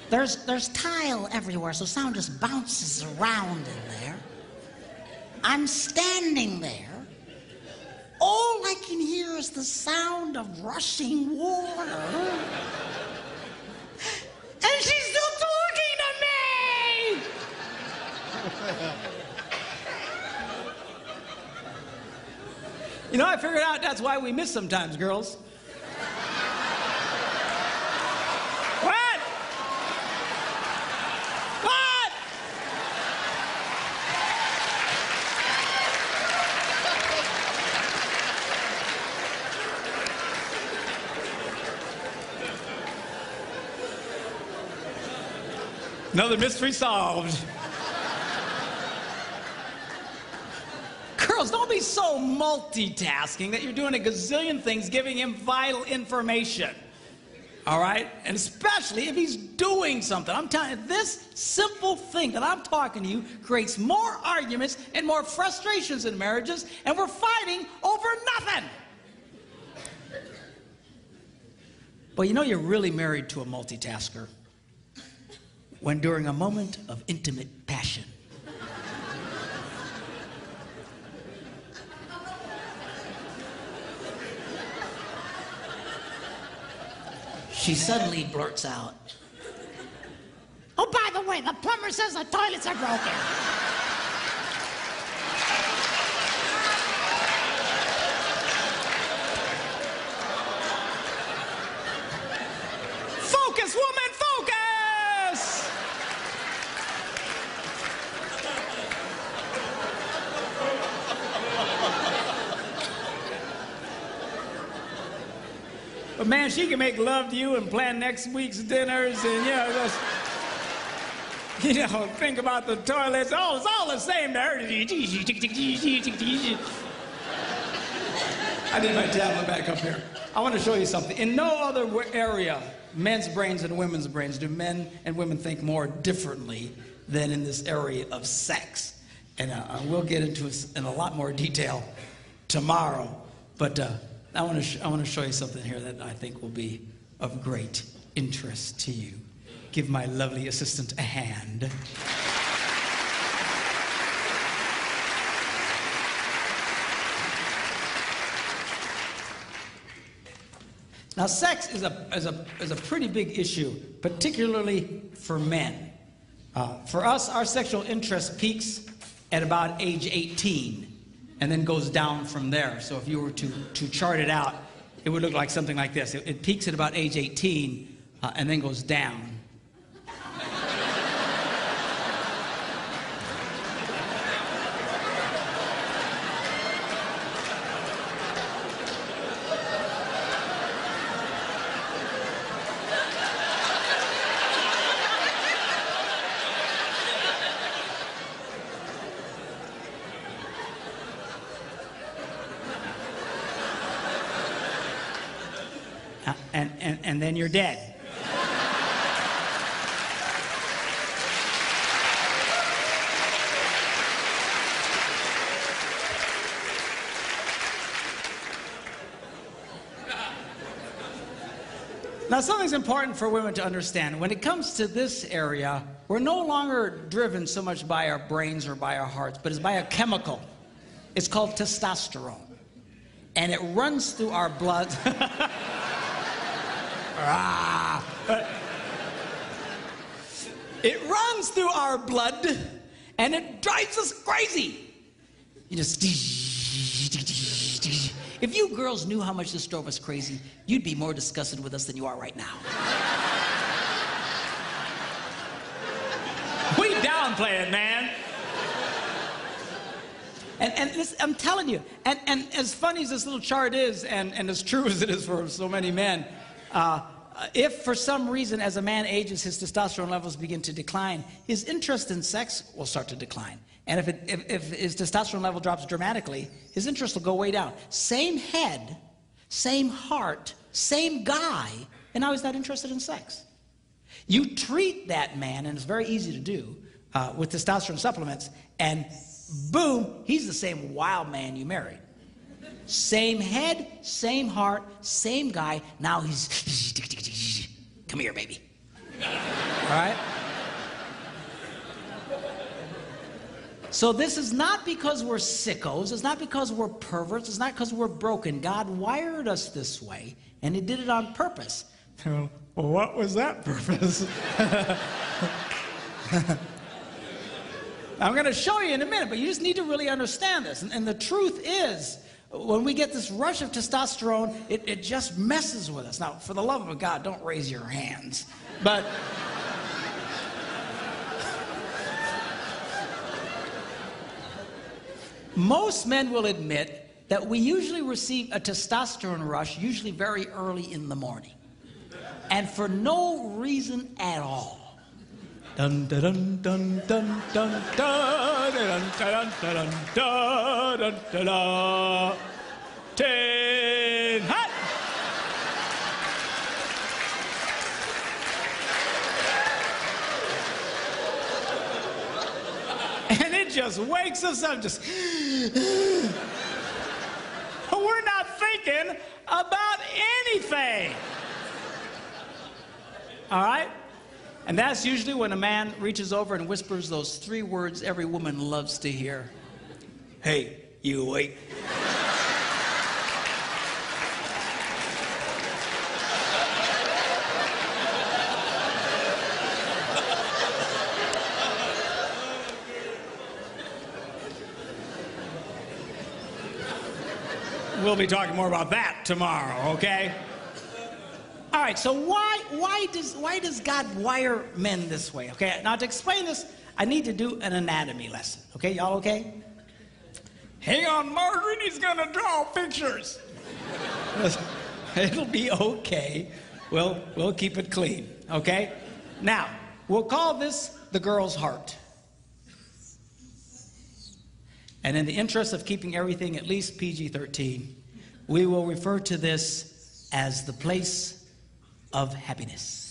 There's tile everywhere, so sound just bounces around in there. I'm standing there. All I can hear is the sound of rushing water. You know, I figured out that's why we miss sometimes, girls. What? What? Another mystery solved. Girls, don't be so multitasking that you're doing a gazillion things giving him vital information. All right? And especially if he's doing something. I'm telling you, this simple thing that I'm talking to you creates more arguments and more frustrations in marriages, and we're fighting over nothing. But you know you're really married to a multitasker when during a moment of intimate passion, she suddenly blurts out, "Oh, by the way, the plumber says the toilets are broken." Focus, woman, focus! But man, she can make love to you and plan next week's dinners and, just, think about the toilets. Oh, it's all the same to her. I need my tablet back up here. I want to show you something. In no other area, men's brains and women's brains, do men and women think more differently than in this area of sex. And we'll get into it in a lot more detail tomorrow. But I want to show you something here that I think will be of great interest to you. Give my lovely assistant a hand. Now, sex is a pretty big issue, particularly for men. For us, our sexual interest peaks at about age 18 and then goes down from there. So if you were to chart it out, it would look like something like this. It peaks at about age 18 and then goes down. And then you're dead. Now, something's important for women to understand. When it comes to this area, we're no longer driven so much by our brains or by our hearts, but it's by a chemical. It's called testosterone. And it runs through our blood. It runs through our blood, and it drives us crazy. You just... If you girls knew how much this drove us crazy, you'd be more disgusted with us than you are right now. We downplay it, man. And this, I'm telling you, and as funny as this little chart is, and as true as it is for so many men, if for some reason as a man ages, his testosterone levels begin to decline, his interest in sex will start to decline. And if his testosterone level drops dramatically, his interest will go way down. Same head, same heart, same guy, and now he's not interested in sex. You treat that man, and it's very easy to do, with testosterone supplements, and boom, he's the same wild man you married. Same head, same heart, same guy, now he's... Come here, baby. All right? So this is not because we're sickos, it's not because we're perverts, it's not because we're broken. God wired us this way, and he did it on purpose. Well, what was that purpose? I'm going to show you in a minute, but you just need to really understand this. And the truth is, when we get this rush of testosterone, it just messes with us. Now, for the love of God, don't raise your hands. But most men will admit that we usually receive a testosterone rush, usually very early in the morning, and for no reason at all. Dun dun dun dun dun dun dun dun dun dun dun dun dun dun. 10 hot. And it just wakes us up, just we're not thinking about anything. All right? And that's usually when a man reaches over and whispers those 3 words every woman loves to hear. Hey, you awake? We'll be talking more about that tomorrow, okay? All right, so why does God wire men this way? Okay, now to explain this, I need to do an anatomy lesson. Okay, y'all okay? Hang on, Margaret, he's gonna draw pictures. It'll be okay. We'll keep it clean, okay? Now, we'll call this the girl's heart. And in the interest of keeping everything at least PG-13, we will refer to this as the place of happiness.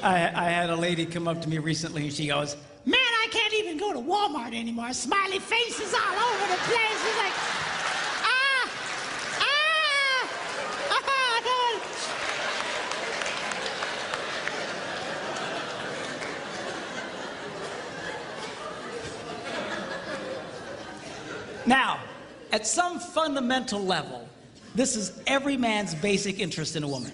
I had a lady come up to me recently and she goes, "Man, I can't even go to Walmart anymore. Smiley faces all over the place." She's like, Now, at some fundamental level, this is every man's basic interest in a woman.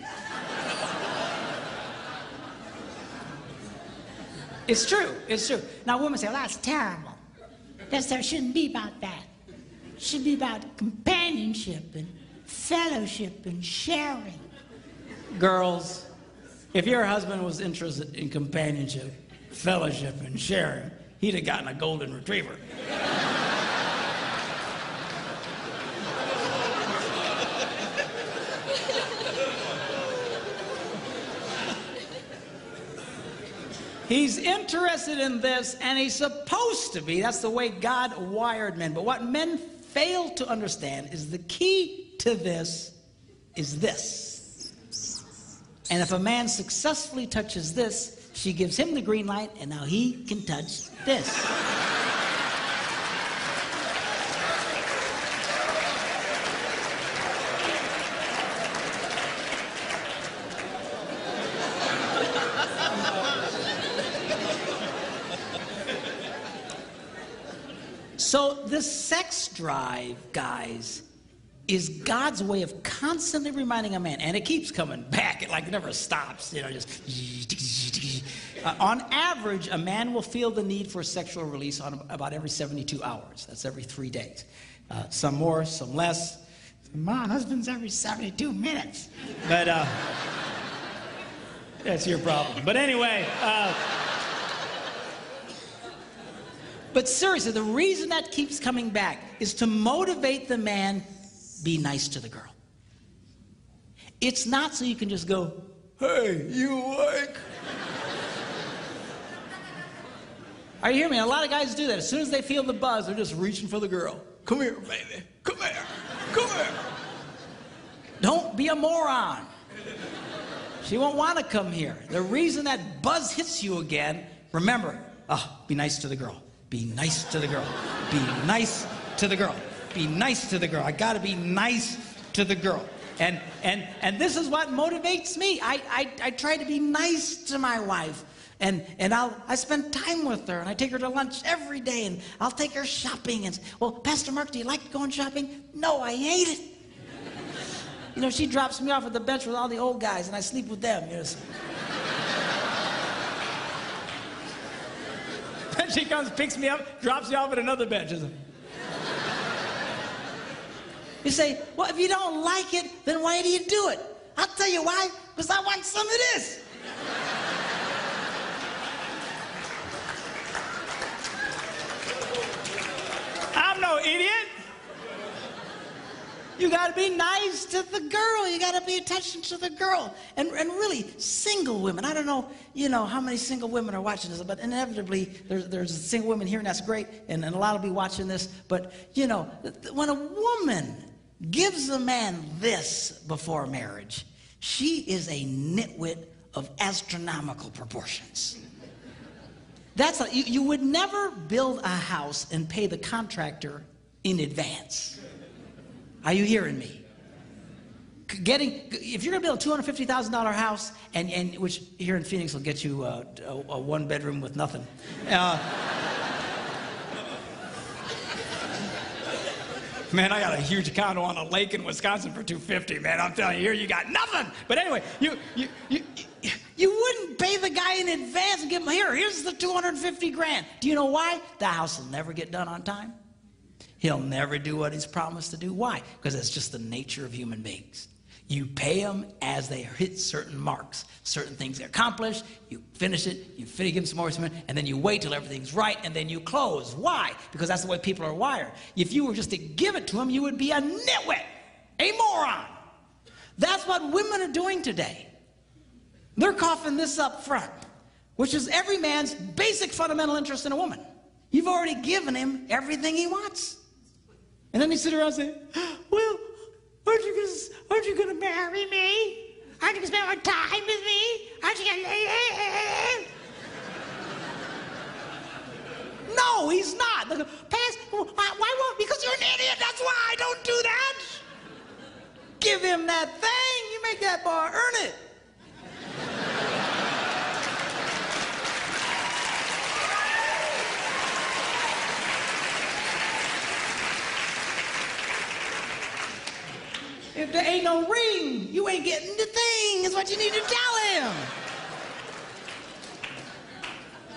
It's true, it's true. Now women say, well, that's terrible. That shouldn't be about that. It should be about companionship and fellowship and sharing. Girls, if your husband was interested in companionship, fellowship, and sharing, he'd have gotten a golden retriever. He's interested in this, and he's supposed to be. That's the way God wired men. But what men fail to understand is the key to this is this. And if a man successfully touches this, she gives him the green light, and now he can touch this. So this sex drive, guys, is God's way of constantly reminding a man, and it keeps coming back. It like never stops, you know, just. On average, a man will feel the need for sexual release on about every 72 hours. That's every 3 days. Some more, some less. My husband's every 72 minutes. But that's your problem. But anyway. But seriously, the reason that keeps coming back is to motivate the man, be nice to the girl. It's not so you can just go, hey, you awake? Are you hearing me? A lot of guys do that. As soon as they feel the buzz, they're just reaching for the girl. Come here, baby. Come here. Come here. Don't be a moron. She won't want to come here. The reason that buzz hits you again, remember, be nice to the girl. Be nice to the girl. Be nice to the girl. Be nice to the girl. I gotta be nice to the girl. And this is what motivates me. I try to be nice to my wife. And I spend time with her, and I take her to lunch every day, and I'll take her shopping. And well, Pastor Mark, do you like going shopping? No, I hate it. You know, she drops me off at the bench with all the old guys, and I sleep with them. You know. Then she comes, picks me up, drops me off at another bench. You say, well, if you don't like it, then why do you do it? I'll tell you why, because I want some of this. I'm no idiot. You got to be nice to the girl. You got to pay attention to the girl. And really, single women, I don't know, you know, how many single women are watching this, but inevitably, there's single women here, and that's great, and a lot will be watching this. But, you know, when a woman gives a man this before marriage, she is a nitwit of astronomical proportions. You would never build a house and pay the contractor in advance. Are you hearing me? If you're going to build a $250,000 house, and which here in Phoenix will get you a one bedroom with nothing. Man, I got a huge condo on a lake in Wisconsin for $250,000, man. I'm telling you, here you got nothing. But anyway, you wouldn't pay the guy in advance and give him, here's the $250,000. Do you know why? The house will never get done on time. He'll never do what he's promised to do. Why? Because it's just the nature of human beings. You pay them as they hit certain marks. Certain things get accomplished, you finish it, you give them some more, and then you wait till everything's right, and then you close. Why? Because that's the way people are wired. If you were just to give it to them, you would be a nitwit, a moron. That's what women are doing today. They're coughing this up front, which is every man's basic fundamental interest in a woman. You've already given him everything he wants. And then they sit around and say, well, aren't you going to marry me? Aren't you going to spend more time with me? Aren't you going to... No, he's not. Why won't? Because you're an idiot. That's why. Don't do that. Give him that thing. You make that boy earn it. If there ain't no ring, you ain't getting the thing, is what you need to tell him.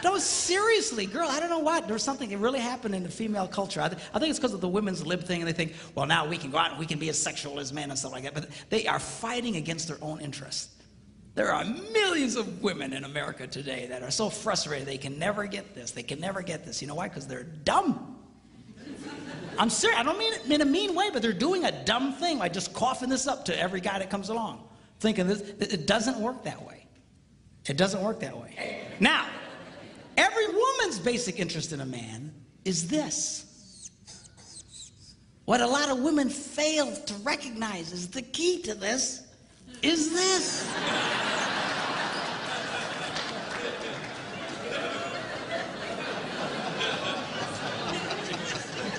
No, seriously, girl, I don't know what. There's something that really happened in the female culture. I think it's because of the women's lib thing, and they think, well, now we can go out and we can be as sexual as men and stuff like that. But they are fighting against their own interests. There are millions of women in America today that are so frustrated they can never get this. They can never get this. You know why? Because they're dumb. I'm serious. I don't mean it in a mean way, but they're doing a dumb thing, like just coughing this up to every guy that comes along, thinking this. It doesn't work that way. It doesn't work that way. Now, every woman's basic interest in a man is this. What a lot of women fail to recognize is the key to this is this.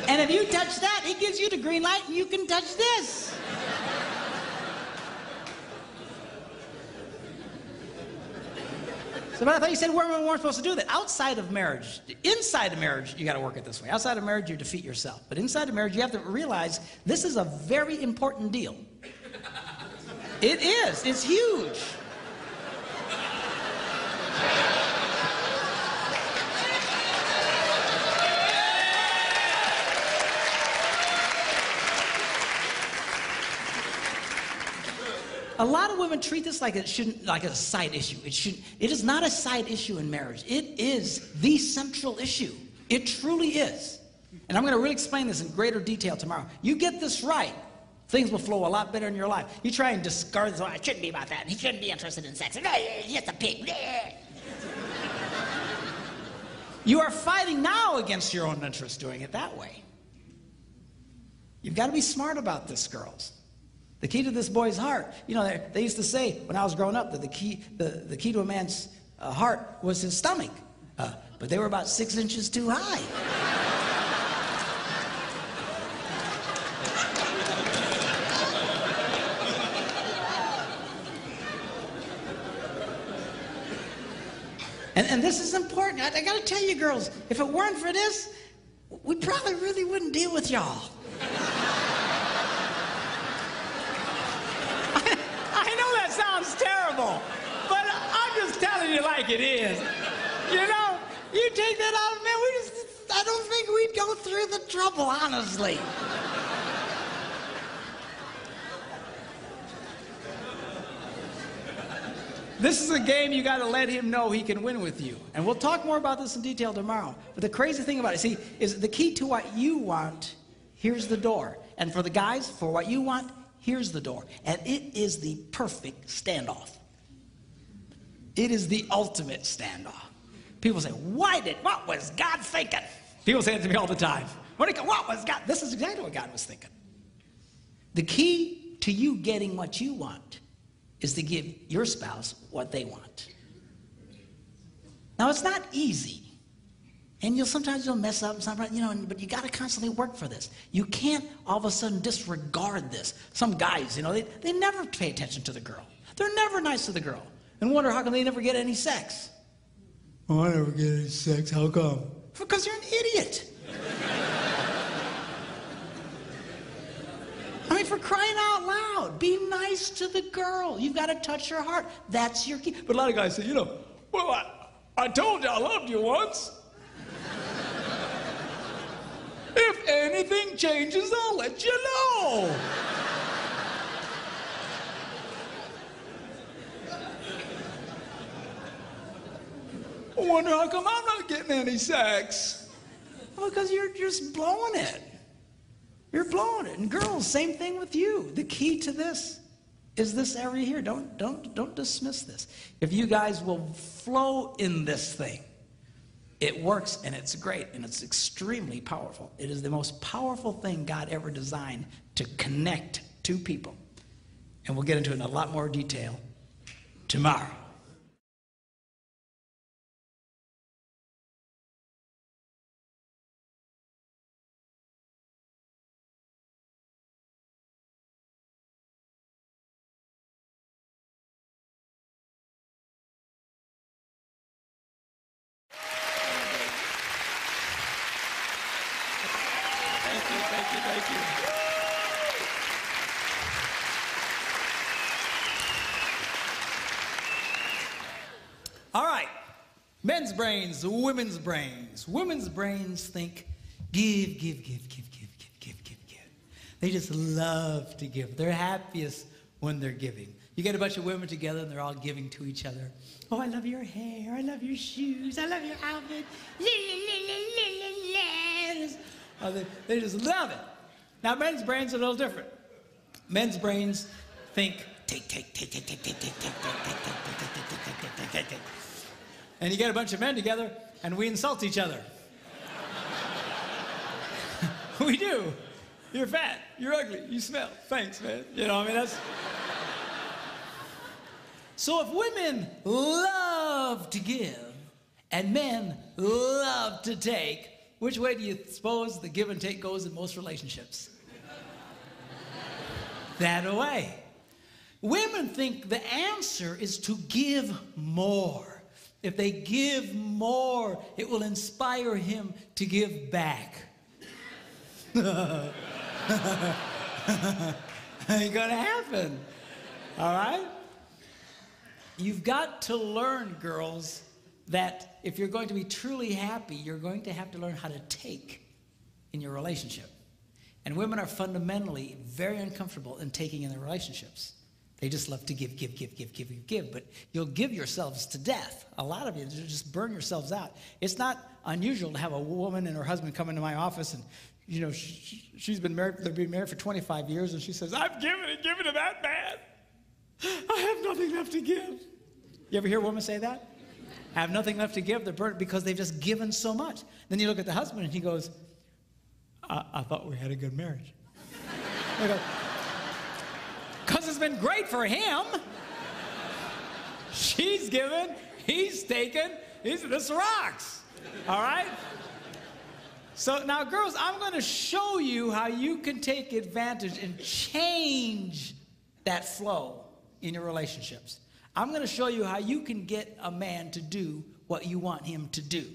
And if you touch that, he gives you the green light, and you can touch this. So, but I thought you said women weren't supposed to do that. Outside of marriage, inside of marriage, you got to work it this way. Outside of marriage, you defeat yourself. But inside of marriage, you have to realize this is a very important deal. It is. It's huge. A lot of women treat this like like a side issue. It is not a side issue in marriage. It is the central issue. It truly is. And I'm going to really explain this in greater detail tomorrow. You get this right, things will flow a lot better in your life. You try and discard this, oh, it shouldn't be about that. He shouldn't be interested in sex. He's just a pig. You are fighting now against your own interest doing it that way. You've got to be smart about this, girls. The key to this boy's heart, you know, they used to say when I was growing up that the key to a man's heart was his stomach, but they were about 6 inches too high. And this is important. I got to tell you, girls, if it weren't for this, we probably really wouldn't deal with y'all. I know that sounds terrible, but I'm just telling you like it is. You know, you take that out, man, I don't think we'd go through the trouble, honestly. This is a game you got to let him know he can win with you. And we'll talk more about this in detail tomorrow. But the crazy thing about it, see, is the key to what you want, here's the door. And for the guys, for what you want, here's the door. And it is the perfect standoff. It is the ultimate standoff. People say, what was God thinking? People say it to me all the time. What was God? This is exactly what God was thinking. The key to you getting what you want is to give your spouse what they want. Now, it's not easy. And sometimes you'll mess up, but you got to constantly work for this. You can't all of a sudden disregard this. Some guys, they never pay attention to the girl. They're never nice to the girl. And wonder how come they never get any sex. Oh, I never get any sex. How come? Because you're an idiot. I mean, for crying out loud, be nice to the girl. You've got to touch her heart. That's your key. But a lot of guys say, well, I told you I loved you once. If anything changes, I'll let you know. I wonder how come I'm not getting any sex. Well, because you're just blowing it. You're blowing it. And girls, same thing with you. The key to this is this area here. Don't dismiss this. If you guys will flow in this thing, it works and it's great and it's extremely powerful. It is the most powerful thing God ever designed to connect two people. And we'll get into it in a lot more detail tomorrow. Thank you. All right. Men's brains, women's brains. Women's brains think give. They just love to give. They're happiest when they're giving. You get a bunch of women together and they're all giving to each other. Oh, I love your hair. I love your shoes. I love your outfit. Oh, they just love it. Now, men's brains are a little different. Men's brains think, take. And you get a bunch of men together, and we insult each other. We do. You're fat. You're ugly. You smell. Thanks, man. That's... So if women love to give, and men love to take, which way do you suppose the give and take goes in most relationships? That way. Women think the answer is to give more. If they give more, it will inspire him to give back. Ain't gonna happen. All right? You've got to learn, girls, that if you're going to be truly happy, you're going to have to learn how to take in your relationship. And women are fundamentally very uncomfortable in taking in their relationships. They just love to give. But you'll give yourselves to death. A lot of you just burn yourselves out. It's not unusual to have a woman and her husband come into my office and, she's been married, they've been married for 25 years, and she says, I've given it that bad. I have nothing left to give. You ever hear a woman say that? I have nothing left to give. They're burnt because they've just given so much. Then you look at the husband and he goes, I thought we had a good marriage. Because it's been great for him. She's given, he's taken, this rocks. All right? So now, girls, I'm going to show you how you can take advantage and change that flow in your relationships. I'm going to show you how you can get a man to do what you want him to do.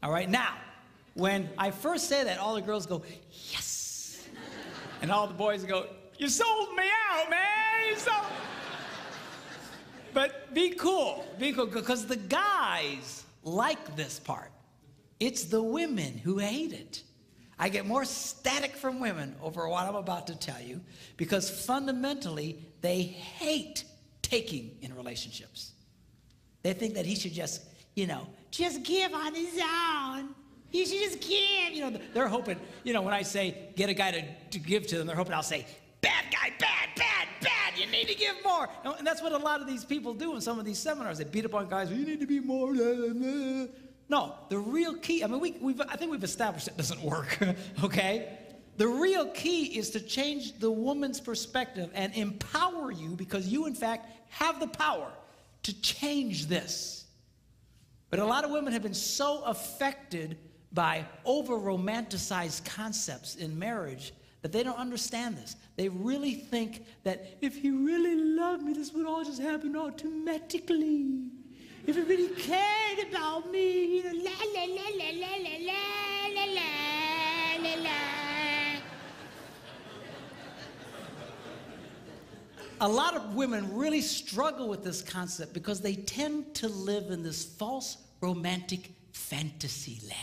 All right? Now, when I first say that, all the girls go, yes. And all the boys go, you sold me out, man. You sold. But be cool, because the guys like this part. It's the women who hate it. I get more static from women over what I'm about to tell you because fundamentally they hate taking in relationships. They think that he should just, just give on his own. He should just give. They're hoping, when I say get a guy to give to them, they're hoping I'll say, bad guy, bad, bad, bad. You need to give more. And that's what a lot of these people do in some of these seminars. They beat up on guys. You need to be more. No, the real key, I think we've established it doesn't work, okay? The real key is to change the woman's perspective and empower you because you, in fact, have the power to change this. But a lot of women have been so affected by over-romanticized concepts in marriage that they don't understand this. They really think that if he really loved me, this would all just happen automatically. If he really cared about me, la la la la la la la la la la. A lot of women really struggle with this concept because they tend to live in this false romantic fantasy land.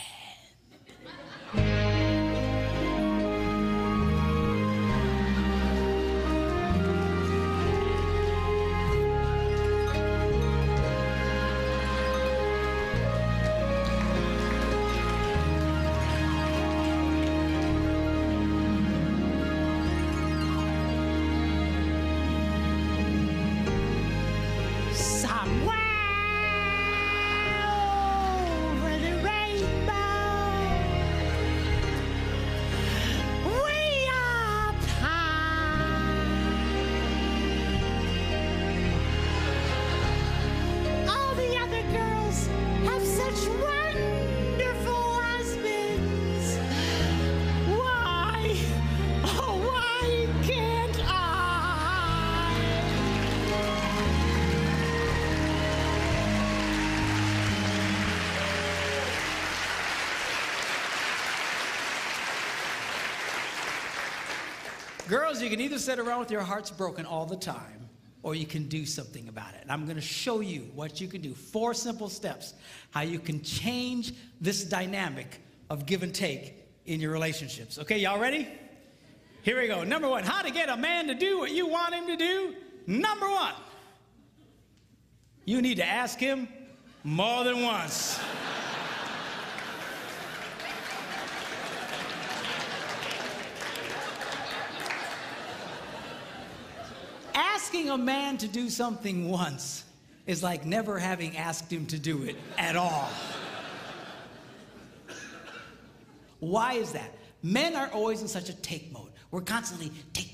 Girls, you can either sit around with your hearts broken all the time, or you can do something about it. And I'm going to show you what you can do. 4 simple steps, how you can change this dynamic of give and take in your relationships. Okay, y'all ready? Here we go. Number 1, how to get a man to do what you want him to do. Number 1, you need to ask him more than once. Asking a man to do something once is like never having asked him to do it at all. Why is that? Men are always in such a take mode. We're constantly take.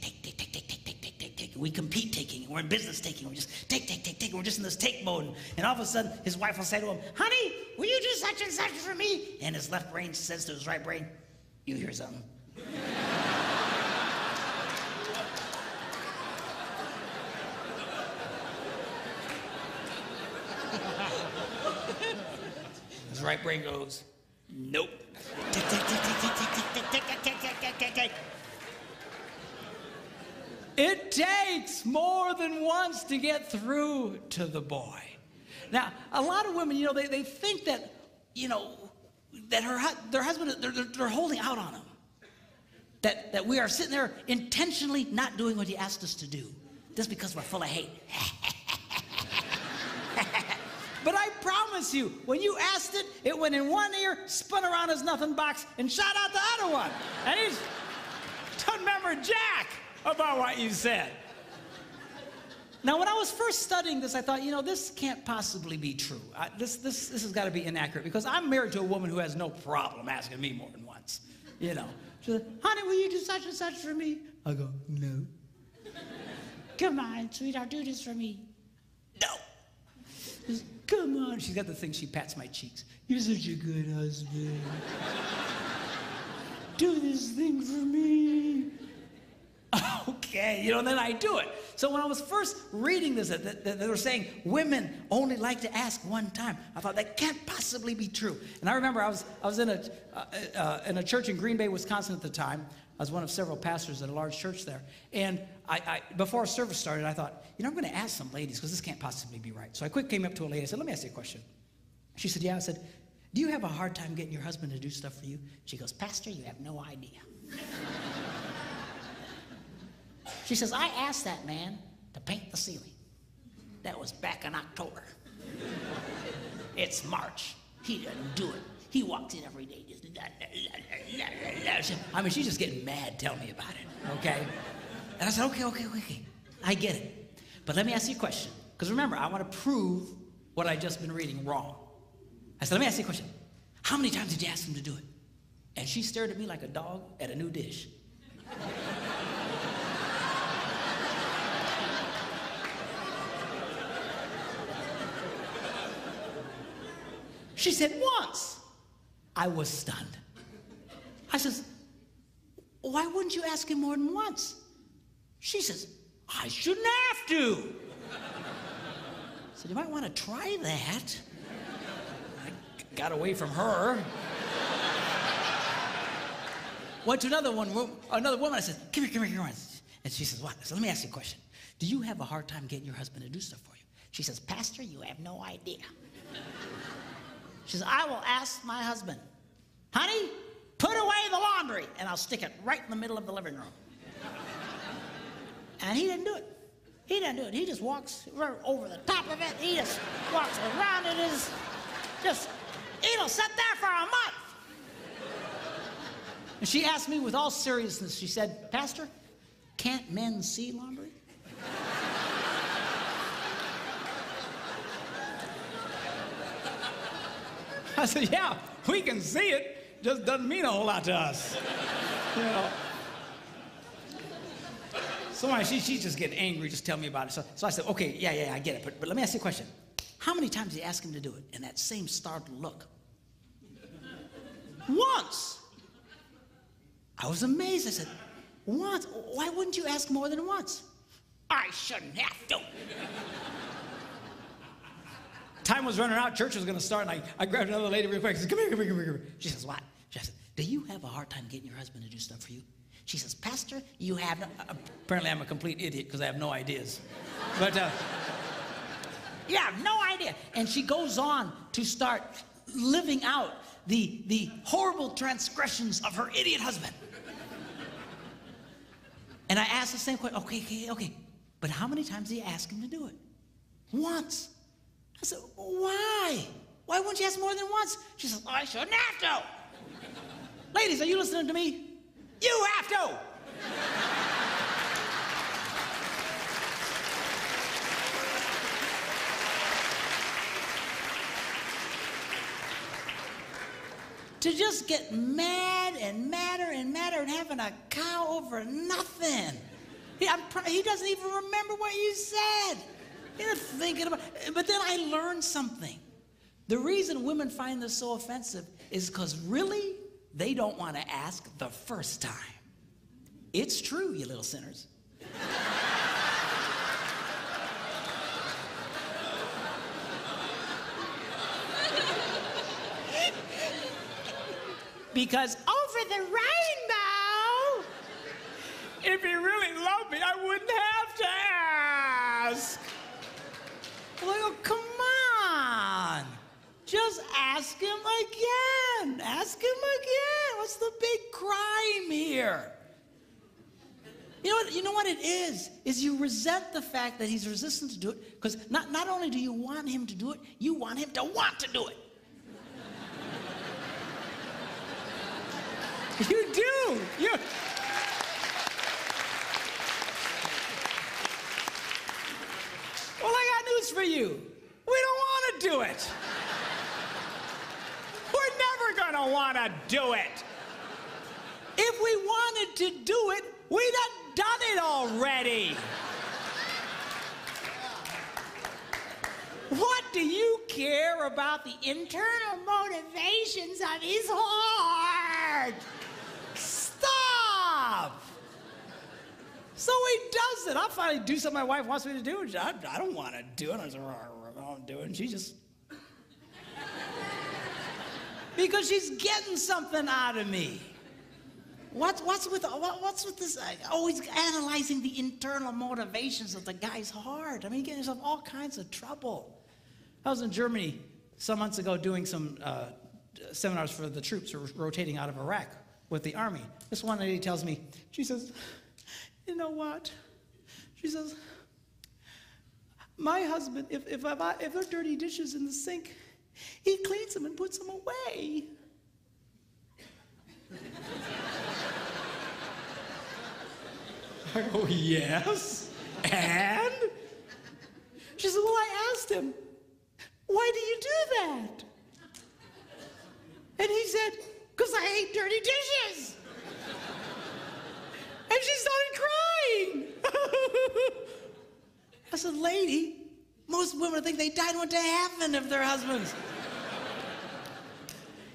We compete taking. We're in business taking. We're just take. We're just in this take mode. And all of a sudden, his wife will say to him, honey, will you do such and such for me? And his left brain says to his right brain, you hear something? His right brain goes, nope. It takes more than once to get through to the boy. Now, a lot of women, they think that, that their husband, they're holding out on him. That we are sitting there intentionally not doing what he asked us to do, just because we're full of hate. But I promise you, when you asked it, it went in one ear, spun around his nothing box, and shot out the other one. And he doesn't remember jack about what you said. Now, when I was first studying this, I thought, this can't possibly be true. This has got to be inaccurate, because I'm married to a woman who has no problem asking me more than once. She said, honey, will you do such and such for me? I go, no. Come on, sweetheart, do this for me. No. Come on. She's got the thing, she pats my cheeks. You're such a good husband. Do this thing for me. Okay, then I do it. So when I was first reading this, that they were saying women only like to ask one time, I thought that can't possibly be true. And I remember I was in a church in Green Bay, Wisconsin at the time. I was one of several pastors at a large church there. And I before service started, I thought, I'm going to ask some ladies because this can't possibly be right. So I quick came up to a lady. I said, let me ask you a question. She said, yeah. I said, do you have a hard time getting your husband to do stuff for you? She goes, Pastor, you have no idea. She says, I asked that man to paint the ceiling. That was back in October. It's March. He doesn't do it. He walks in every day. I mean, she's just getting mad. Tell me about it, okay? And I said, okay. I get it. But let me ask you a question. Because remember, I want to prove what I just been reading wrong. I said, let me ask you a question. How many times did you ask him to do it? And she stared at me like a dog at a new dish. She said, once. I was stunned. I says, why wouldn't you ask him more than once? She says, I shouldn't have to. I said, you might want to try that. I got away from her. Went to another woman. I said, come here. And she says, what? I said, let me ask you a question. Do you have a hard time getting your husband to do stuff for you? She says, Pastor, you have no idea. She says, I will ask my husband, honey, put away the laundry, and I'll stick it right in the middle of the living room. And he didn't do it. He just walks right over the top of it. He just walks around it. It'll sit there for a month. And she asked me with all seriousness, she said, Pastor, can't men see laundry? I said, yeah, we can see it. Just doesn't mean a whole lot to us. So she's just getting angry. Just tell me about it. So I said, okay, yeah, I get it. But let me ask you a question. How many times did you ask him to do it? And that same startled look. Once. I was amazed. I said, once? Why wouldn't you ask more than once? I shouldn't have to. Time was running out, church was going to start, and I grabbed another lady real quick. I said, come here. She says, what? She said, do you have a hard time getting your husband to do stuff for you? She says, Pastor, you have no... Apparently I'm a complete idiot because I have no ideas. But, yeah, no idea. And she goes on to start living out the horrible transgressions of her idiot husband. And I asked the same question, okay. But how many times did you ask him to do it? Once. I said, why? Why wouldn't you ask more than once? She said, I shouldn't have to. Ladies, are you listening to me? You have to. To just get mad and madder and having a cow over nothing. He doesn't even remember what you said. You're thinking about it. But then I learned something. The reason women find this so offensive is because really, they don't want to ask the first time. It's true, you little sinners. Because over the rainbow, if he really loved me, I wouldn't have to ask. Well, come on. Just ask him again. Ask him again. What's the big crime here? You know what it is you resent the fact that he's resistant to do it, because not only do you want him to do it, you want him to want to do it. You do. Well, I got news for you. We don't want to do it. We're never going to want to do it. If we wanted to do it, we'd have done it already. What do you care about the internal motivations of his heart? Stop. So he does it. I'll finally do something my wife wants me to do. I don't want to do it. I say, I don't do it. And she just... because she's getting something out of me. What's with this? Always analyzing the internal motivations of the guy's heart. I mean, you're getting yourself all kinds of trouble. I was in Germany some months ago doing some seminars for the troops who were rotating out of Iraq with the army. This one lady tells me, she says, you know what? She says, my husband, if there are dirty dishes in the sink, he cleans them and puts them away. I go, yes, and? She said, well, I asked him, why do you do that? And he said, because I hate dirty dishes. And she started crying. I said, lady, most women think they died and went to heaven if their husbands.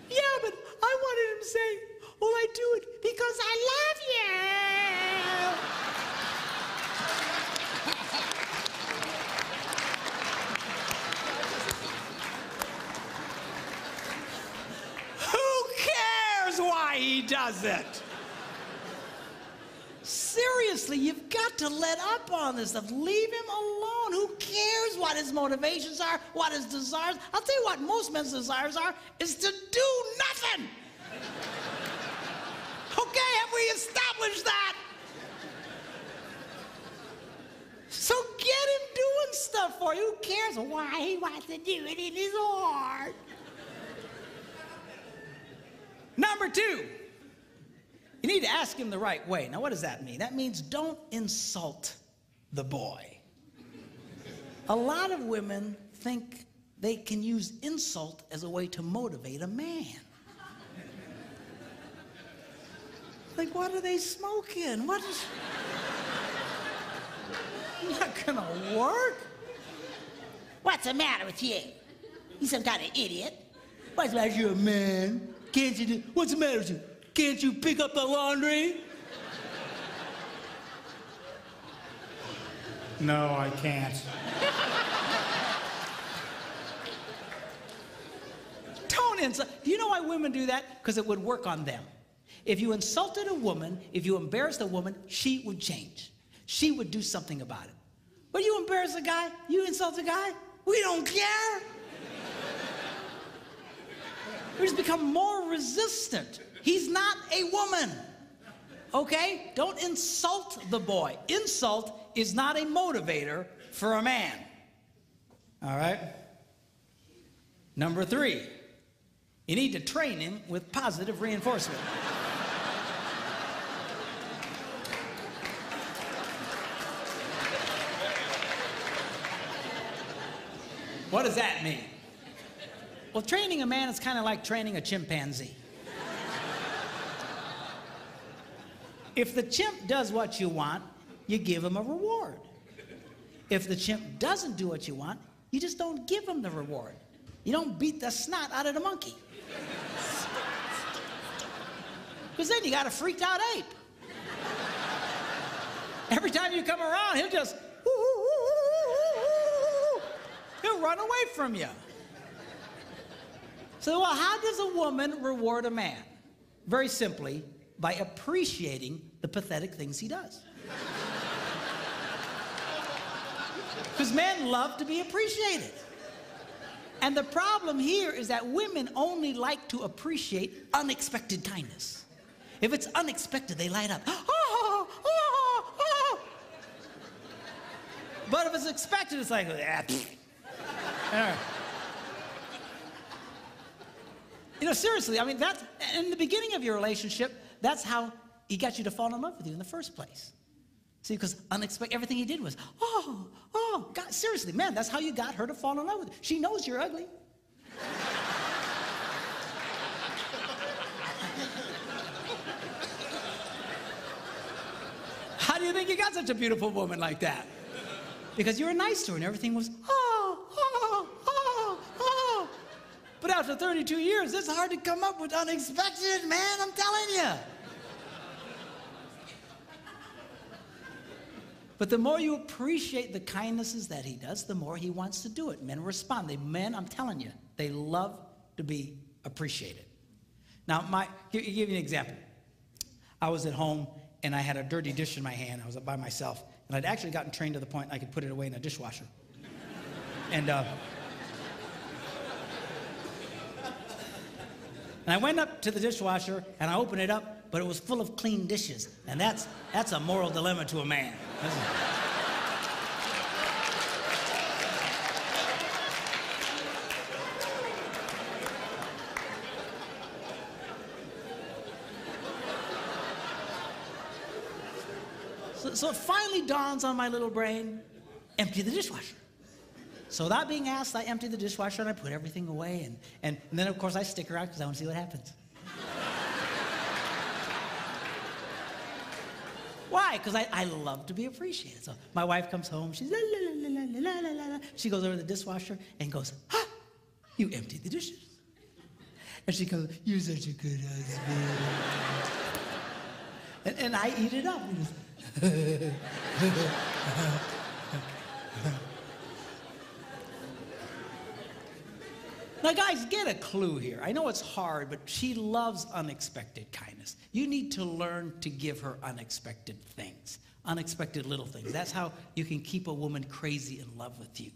Yeah, but I wanted him to say, well, I do it because I love you. Who cares why he does it? Seriously, you've got to let up on this stuff. Leave him alone. Who cares what his motivations are, what his desires? I'll tell you what most men's desires are, is to do nothing. Okay, have we established that? So get him doing stuff for you. Who cares why he wants to do it in his heart? Number 2. You need to ask him the right way. Now, what does that mean? That means don't insult the boy. A lot of women think they can use insult as a way to motivate a man. Like, what are they smoking? What is... not gonna work. What's the matter with you? You some kind of idiot. What's the matter with you, a man? Can't you do... What's the matter with you? Can't you pick up the laundry? No, I can't. Don't insult. Do you know why women do that? Because it would work on them. If you insulted a woman, if you embarrassed a woman, she would change. She would do something about it. But you embarrass a guy, you insult a guy, we don't care. We just become more resistant. He's not a woman, okay? Don't insult the boy. Insult is not a motivator for a man, all right? Number 3, you need to train him with positive reinforcement. What does that mean? Well, training a man is kind of like training a chimpanzee. If the chimp does what you want, you give him a reward. If the chimp doesn't do what you want, you just don't give him the reward. You don't beat the snot out of the monkey. Because then you got a freaked out ape. Every time you come around, he'll just, he'll run away from you. So, well, how does a woman reward a man? Very simply, by appreciating the pathetic things he does. Because men love to be appreciated. And the problem here is that women only like to appreciate unexpected kindness. If it's unexpected, they light up. Oh, oh, oh. But if it's expected, it's like, ah. You know, seriously, I mean, that's, in the beginning of your relationship, that's how he got you to fall in love with you in the first place. See, because everything he did was, oh, God, seriously, man, that's how you got her to fall in love with you. She knows you're ugly. How do you think you got such a beautiful woman like that? Because you were nice to her and everything was, oh. But after 32 years, it's hard to come up with unexpected, man, I'm telling you. But the more you appreciate the kindnesses that he does, the more he wants to do it. Men respond. Men, I'm telling you, they love to be appreciated. Now, give you an example. I was at home, and I had a dirty dish in my hand. I was by myself, and I'd actually gotten trained to the point I could put it away in a dishwasher. And I went up to the dishwasher, and I opened it up, but it was full of clean dishes. And that's a moral dilemma to a man. So it finally dawns on my little brain, empty the dishwasher. So without being asked, I empty the dishwasher and I put everything away. And then, of course, I stick around because I want to see what happens. Why? Because I love to be appreciated. So my wife comes home. She's la, la, la, la, la, la, la, la. She goes over to the dishwasher and goes, "Ha! You emptied the dishes." And she goes, "You're such a good husband." and I eat it up. Now, guys, get a clue here. I know it's hard, but she loves unexpected kindness. You need to learn to give her unexpected things, unexpected little things. That's how you can keep a woman crazy in love with you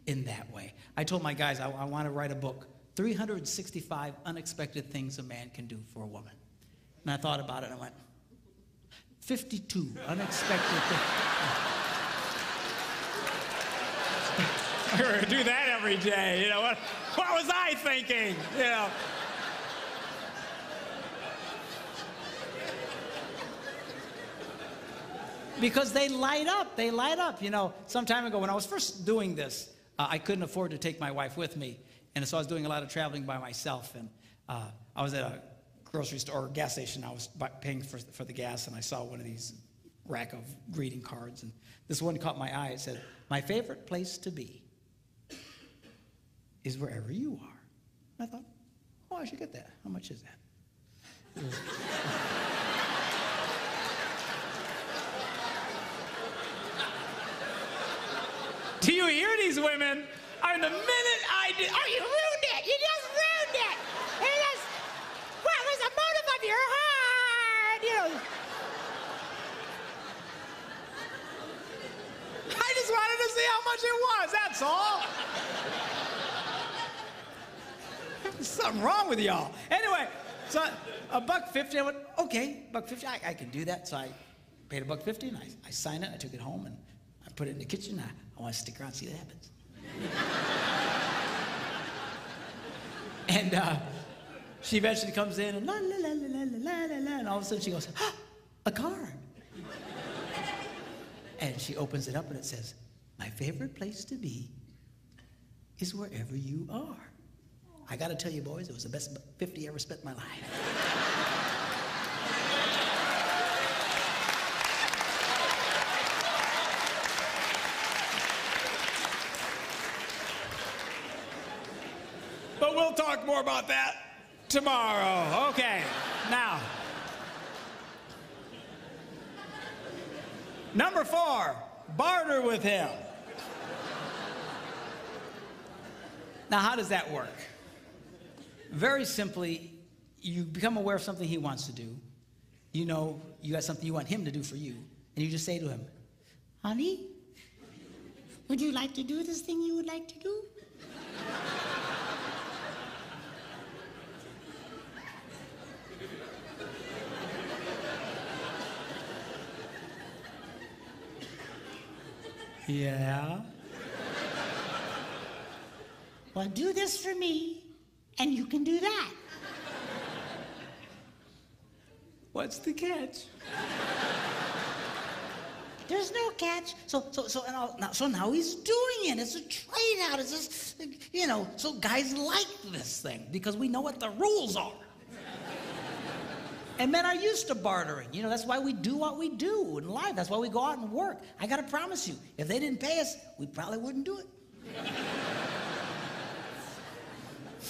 in that way. I told my guys I want to write a book, 365 Unexpected Things a Man Can Do for a Woman. And I thought about it, and I went, 52 unexpected things. We're going to do that every day. You know, what was I thinking? You know. Because they light up. They light up. You know, some time ago when I was first doing this, I couldn't afford to take my wife with me. And so I was doing a lot of traveling by myself. And I was at a grocery store or gas station. I was paying for the gas, and I saw one of these rack of greeting cards. And this one caught my eye. It said, "My favorite place to be is wherever you are." And I thought, oh, I should get that. How much is that? Do you hear these women? I mean, the minute I did, oh, you ruined it! You just ruined it! What was the motive of your heart? You know. I just wanted to see how much it was, that's all. There's something wrong with y'all. Anyway, so $1.50, I went, okay, $1.50, I can do that. So I paid $1.50, and I signed it, I took it home, and I put it in the kitchen. I want to stick around and see what happens. And she eventually comes in, and la, la, la, la, la, la, la, la, and all of a sudden she goes, ah, a card. And she opens it up, and it says, "My favorite place to be is wherever you are." I got to tell you, boys, it was the best 50 I ever spent in my life. But we'll talk more about that tomorrow. Okay, now. Number 4, barter with him. Now, how does that work? Very simply, you become aware of something he wants to do. You know you got something you want him to do for you, and you just say to him, "Honey, would you like to do this thing you would like to do?" Yeah. "Well, do this for me, and you can do that." What's the catch? There's no catch. So now he's doing it. It's a trade out. It's just, you know, so guys like this thing because we know what the rules are. And men are used to bartering. You know, that's why we do what we do in life. That's why we go out and work. I got to promise you, if they didn't pay us, we probably wouldn't do it.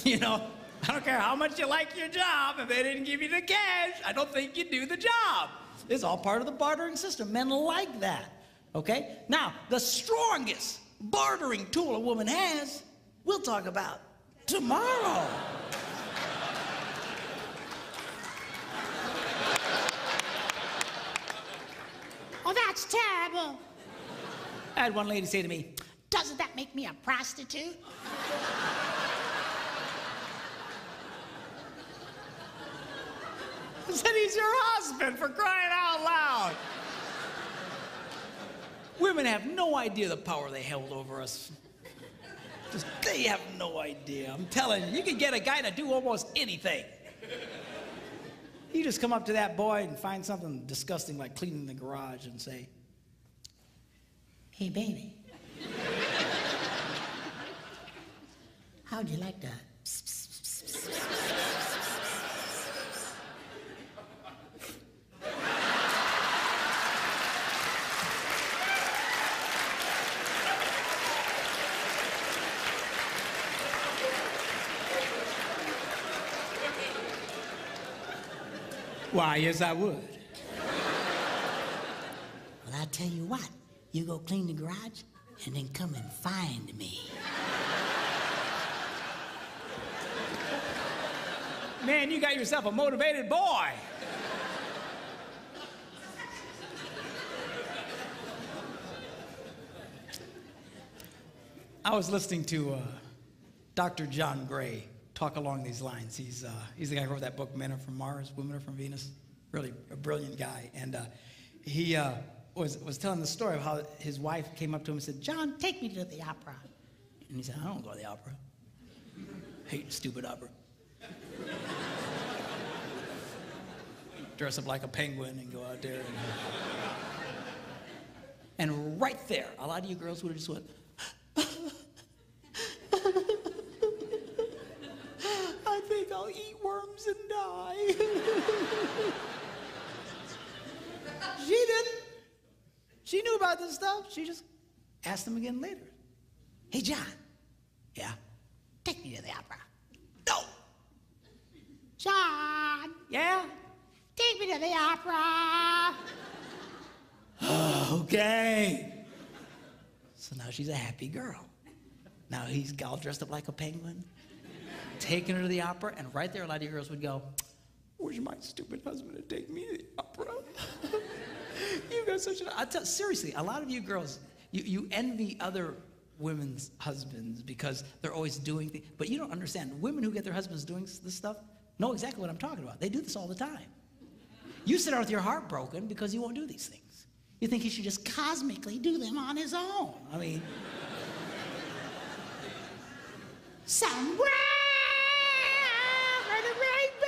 You know, I don't care how much you like your job. If they didn't give you the cash, I don't think you'd do the job. It's all part of the bartering system. Men like that. Okay? Now, the strongest bartering tool a woman has, we'll talk about tomorrow. Oh, that's terrible. I had one lady say to me, Doesn't that make me a prostitute? I said, he's your husband, for crying out loud. Women have no idea the power they held over us. Just, they have no idea. I'm telling you, you can get a guy to do almost anything. You just come up to that boy and find something disgusting like cleaning the garage and say, Hey, baby. How'd you like that? why, yes, I would. Well, I tell you what, you go clean the garage and then come and find me. Man, you got yourself a motivated boy. I was listening to Dr. John Gray talk along these lines. He's the guy who wrote that book, Men Are From Mars, Women Are From Venus. Really a brilliant guy. And he was telling the story of how his wife came up to him and said, John, take me to the opera. And he said, I don't go to the opera. Hate stupid opera. Dress up like a penguin and go out there. And right there, a lot of you girls would have just went, I think I'll eat worms and die. She didn't. She knew about this stuff. She just asked him again later. Hey, John. Yeah? Take me to the opera. No. John, Yeah? take me to the opera. Okay. So now she's a happy girl. Now he's all dressed up like a penguin, taking her to the opera, and right there a lot of you girls would go, where's my stupid husband to take me to the opera? You got such a... seriously, a lot of you girls, you envy other women's husbands because they're always doing things, but you don't understand. Women who get their husbands doing this stuff know exactly what I'm talking about. They do this all the time. You sit there with your heart broken because he won't do these things. You think he should just cosmically do them on his own. I mean... Somewhere where the rainbow.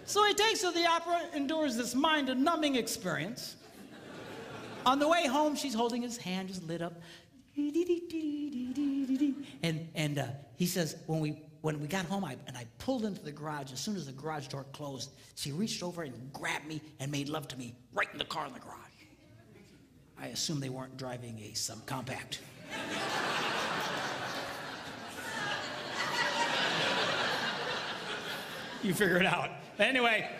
So he takes her to the opera, endures this mind-numbing experience. On the way home, she's holding his hand, just lit up. And he says, when we got home, I pulled into the garage. As soon as the garage door closed, she reached over and grabbed me and made love to me right in the car in the garage. I assume they weren't driving a subcompact. You figure it out. Anyway.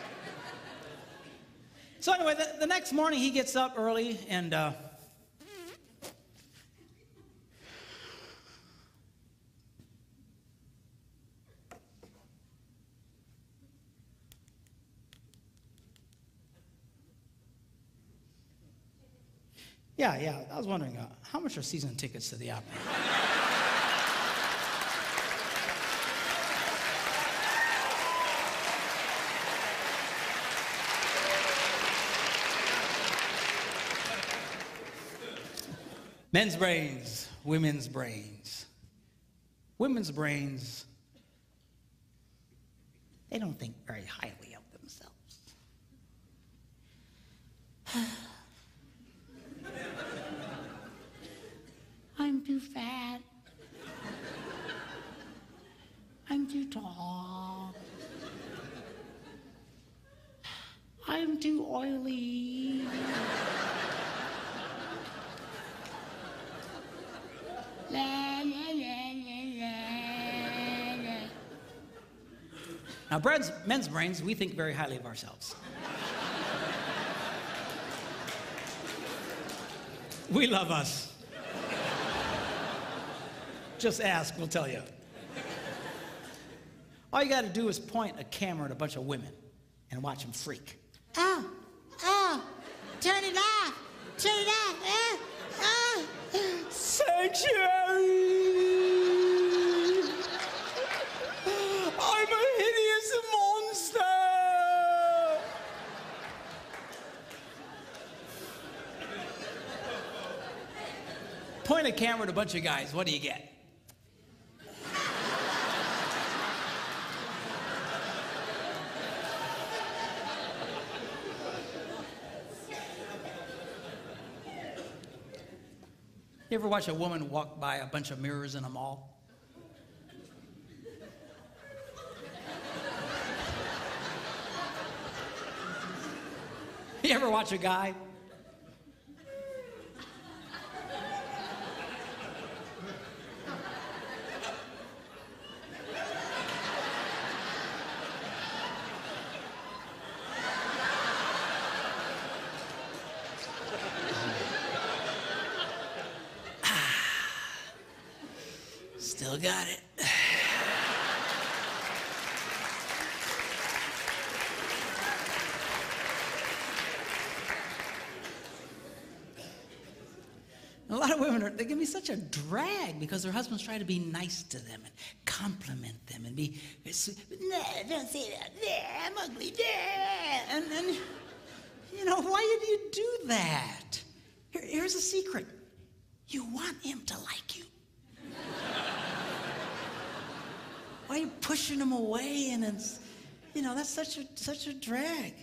So anyway, the next morning he gets up early and Yeah, I was wondering, how much are season tickets to the opera? Men's brains, women's brains. Women's brains, they don't think very highly of themselves. I'm too fat. I'm too tall. I'm too oily. La, la, la, la, la. Now, men's brains, we think very highly of ourselves. We love us. Just ask, we'll tell you. All you got to do is point a camera at a bunch of women and watch them freak. Oh, turn it off. Turn it off. Sanctuary! I'm a hideous monster! Point a camera at a bunch of guys, what do you get? You ever watch a woman walk by a bunch of mirrors in a mall? You ever watch a guy? Still got it. A lot of women, they give me such a drag because their husbands try to be nice to them and compliment them and be, nah, don't say that, nah, I'm ugly, nah. And you know, why do you do that? Here's a secret. You want him to like you. Why are you pushing him away? And it's, you know, that's such a drag.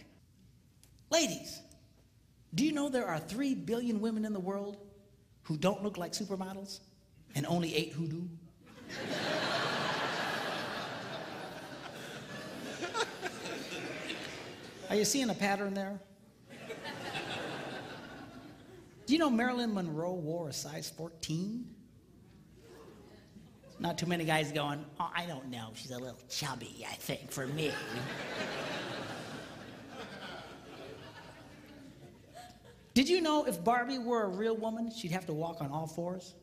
Ladies, do you know there are 3 billion women in the world who don't look like supermodels and only 8 who do? Are you seeing a pattern there? Do you know Marilyn Monroe wore a size 14? Not too many guys going, oh, I don't know, she's a little chubby, I think, for me. Did you know if Barbie were a real woman, she'd have to walk on all fours?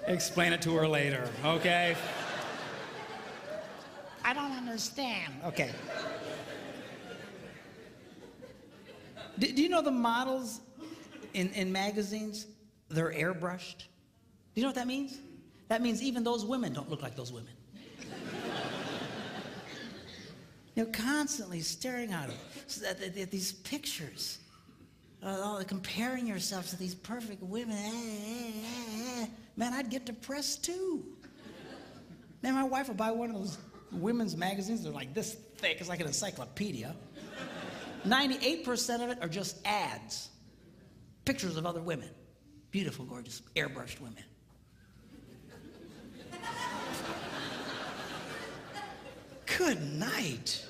Explain it to her later, okay? I don't understand. Okay. Do you know the models in magazines, they're airbrushed? Do you know what that means? That means even those women don't look like those women. You're constantly staring at these pictures, comparing yourself to these perfect women. Man, I'd get depressed too. Man, my wife would buy one of those women's magazines. They're like this thick. It's like an encyclopedia. 98% of it are just ads. Pictures of other women. Beautiful, gorgeous, airbrushed women. Good night.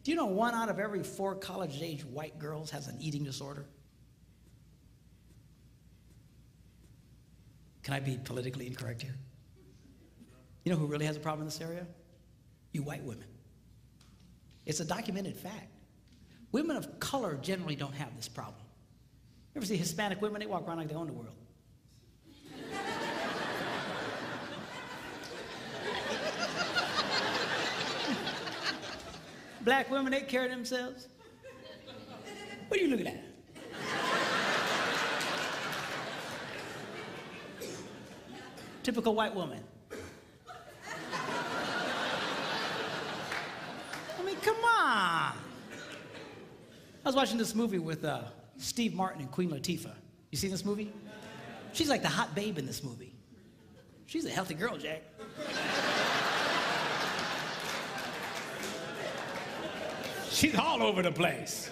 Do you know 1 out of every 4 college-age white girls has an eating disorder? Can I be politically incorrect here? You know who really has a problem in this area? You white women. It's a documented fact. Women of color generally don't have this problem. You ever see Hispanic women? They walk around like they own the world. Black women, they care of themselves. What are you looking at? Typical white woman. I mean, come on. I was watching this movie with Steve Martin and Queen Latifah. You seen this movie? She's like the hot babe in this movie. She's a healthy girl, Jack. She's all over the place.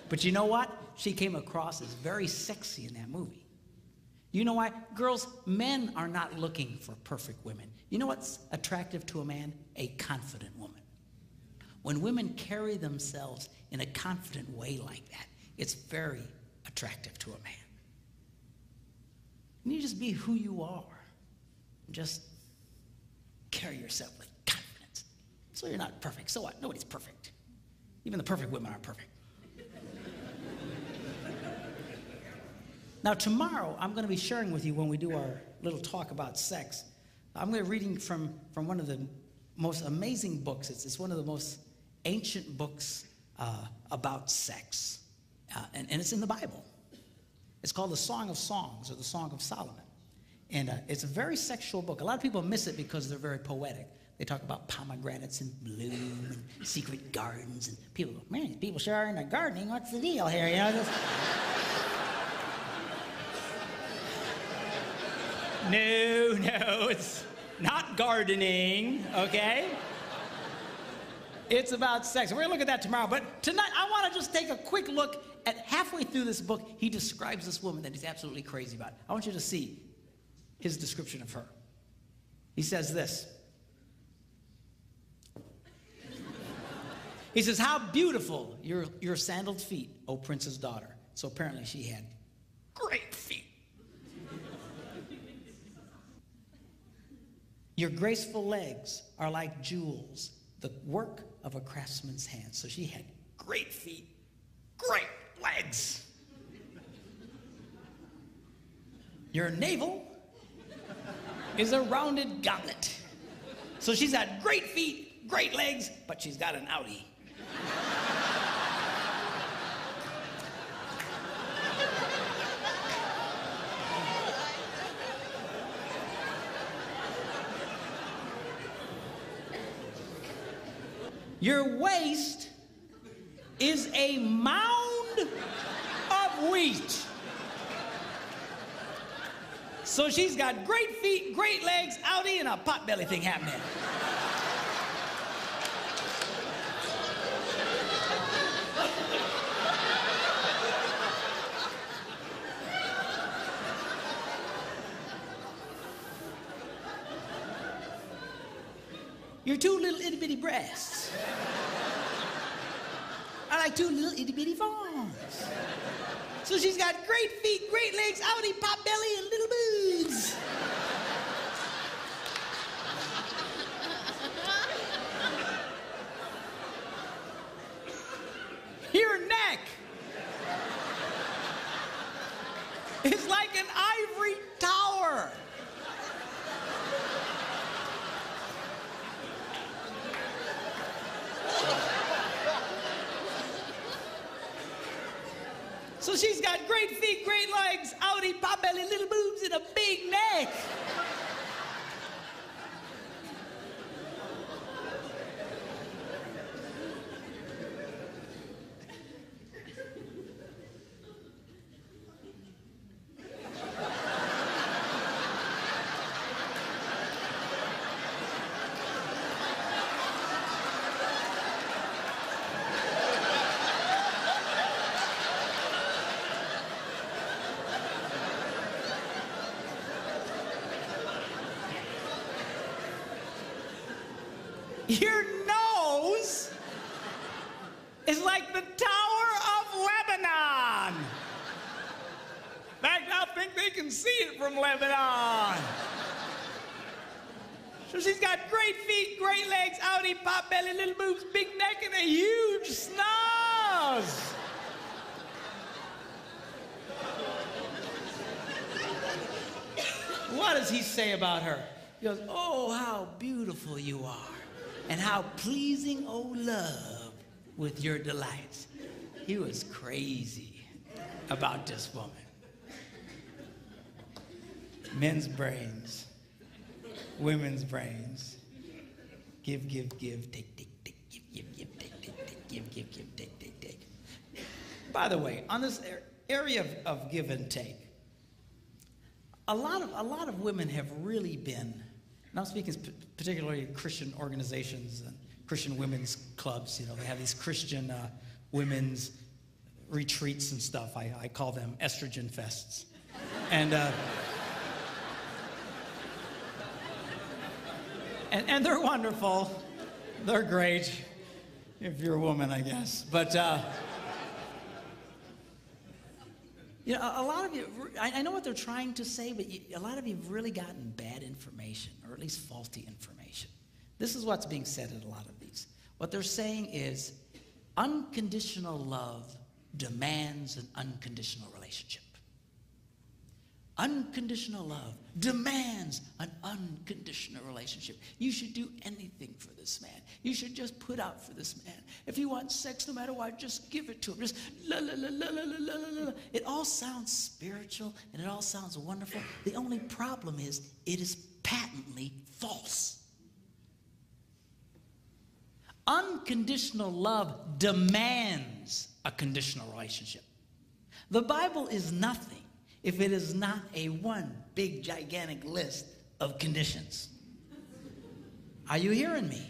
But you know what? She came across as very sexy in that movie. You know why? Girls, men are not looking for perfect women. You know what's attractive to a man? A confident woman. When women carry themselves in a confident way like that, it's very attractive to a man. And you just be who you are. Just carry yourself with confidence. So you're not perfect. So what? Nobody's perfect. Even the perfect women aren't perfect. Now, tomorrow, I'm going to be sharing with you when we do our little talk about sex. I'm going to be reading from one of the most amazing books. It's one of the most ancient books about sex. And it's in the Bible. It's called the Song of Songs, or the Song of Solomon. And it's a very sexual book. A lot of people miss it because they're very poetic. They talk about pomegranates in bloom and secret gardens. And people go, man, these people sure are into gardening. What's the deal here? You know, just... No, it's not gardening, okay? It's about sex. We're going to look at that tomorrow. But tonight, I want to just take a quick look at halfway through this book. He describes this woman that he's absolutely crazy about. I want you to see his description of her. He says this. He says, how beautiful your sandaled feet, O prince's daughter. So apparently she had great feet. Your graceful legs are like jewels, the work of a craftsman's hand. So she had great feet, great legs. Your navel is a rounded goblet. So she's got great feet, great legs, but she's got an outie. Your waist is a mound of wheat. So she's got great feet, great legs, outie, and a potbelly thing happening. Your two little itty bitty breasts are like two little itty bitty farms. So she's got great feet, great legs, outie, pot belly, and little boobs. Your neck is like an ivory tower. So she's got great feet, great legs, outie, potbelly, little boobs, and a big neck. Your nose is like the Tower of Lebanon. In fact, I think they can see it from Lebanon. So she's got great feet, great legs, outie, pot belly, little boobs, big neck, and a huge snaz. What does he say about her? He goes, oh, how beautiful you are. And how pleasing, oh love, with your delights. He was crazy about this woman. Men's brains, women's brains. Give, take, take, give, take. By the way, on this area of give and take, a lot of women have really been, and I'm speaking particularly Christian organizations and Christian women's clubs. You know, they have these Christian women's retreats and stuff. I call them estrogen fests. And they're wonderful. They're great if you're a woman, I guess. But You know, a lot of you, I know what they're trying to say, but a lot of you have really gotten bad information, or at least faulty information. This is what's being said in a lot of these. What they're saying is unconditional love demands an unconditional relationship. Unconditional love demands an unconditional relationship. You should do anything for this man. You should just put out for this man. If he wants sex, no matter what, just give it to him. Just la la la la la la la la. It all sounds spiritual and it all sounds wonderful. The only problem is it is patently false. Unconditional love demands a conditional relationship. The Bible is nothing if it is not a one big gigantic list of conditions. Are you hearing me?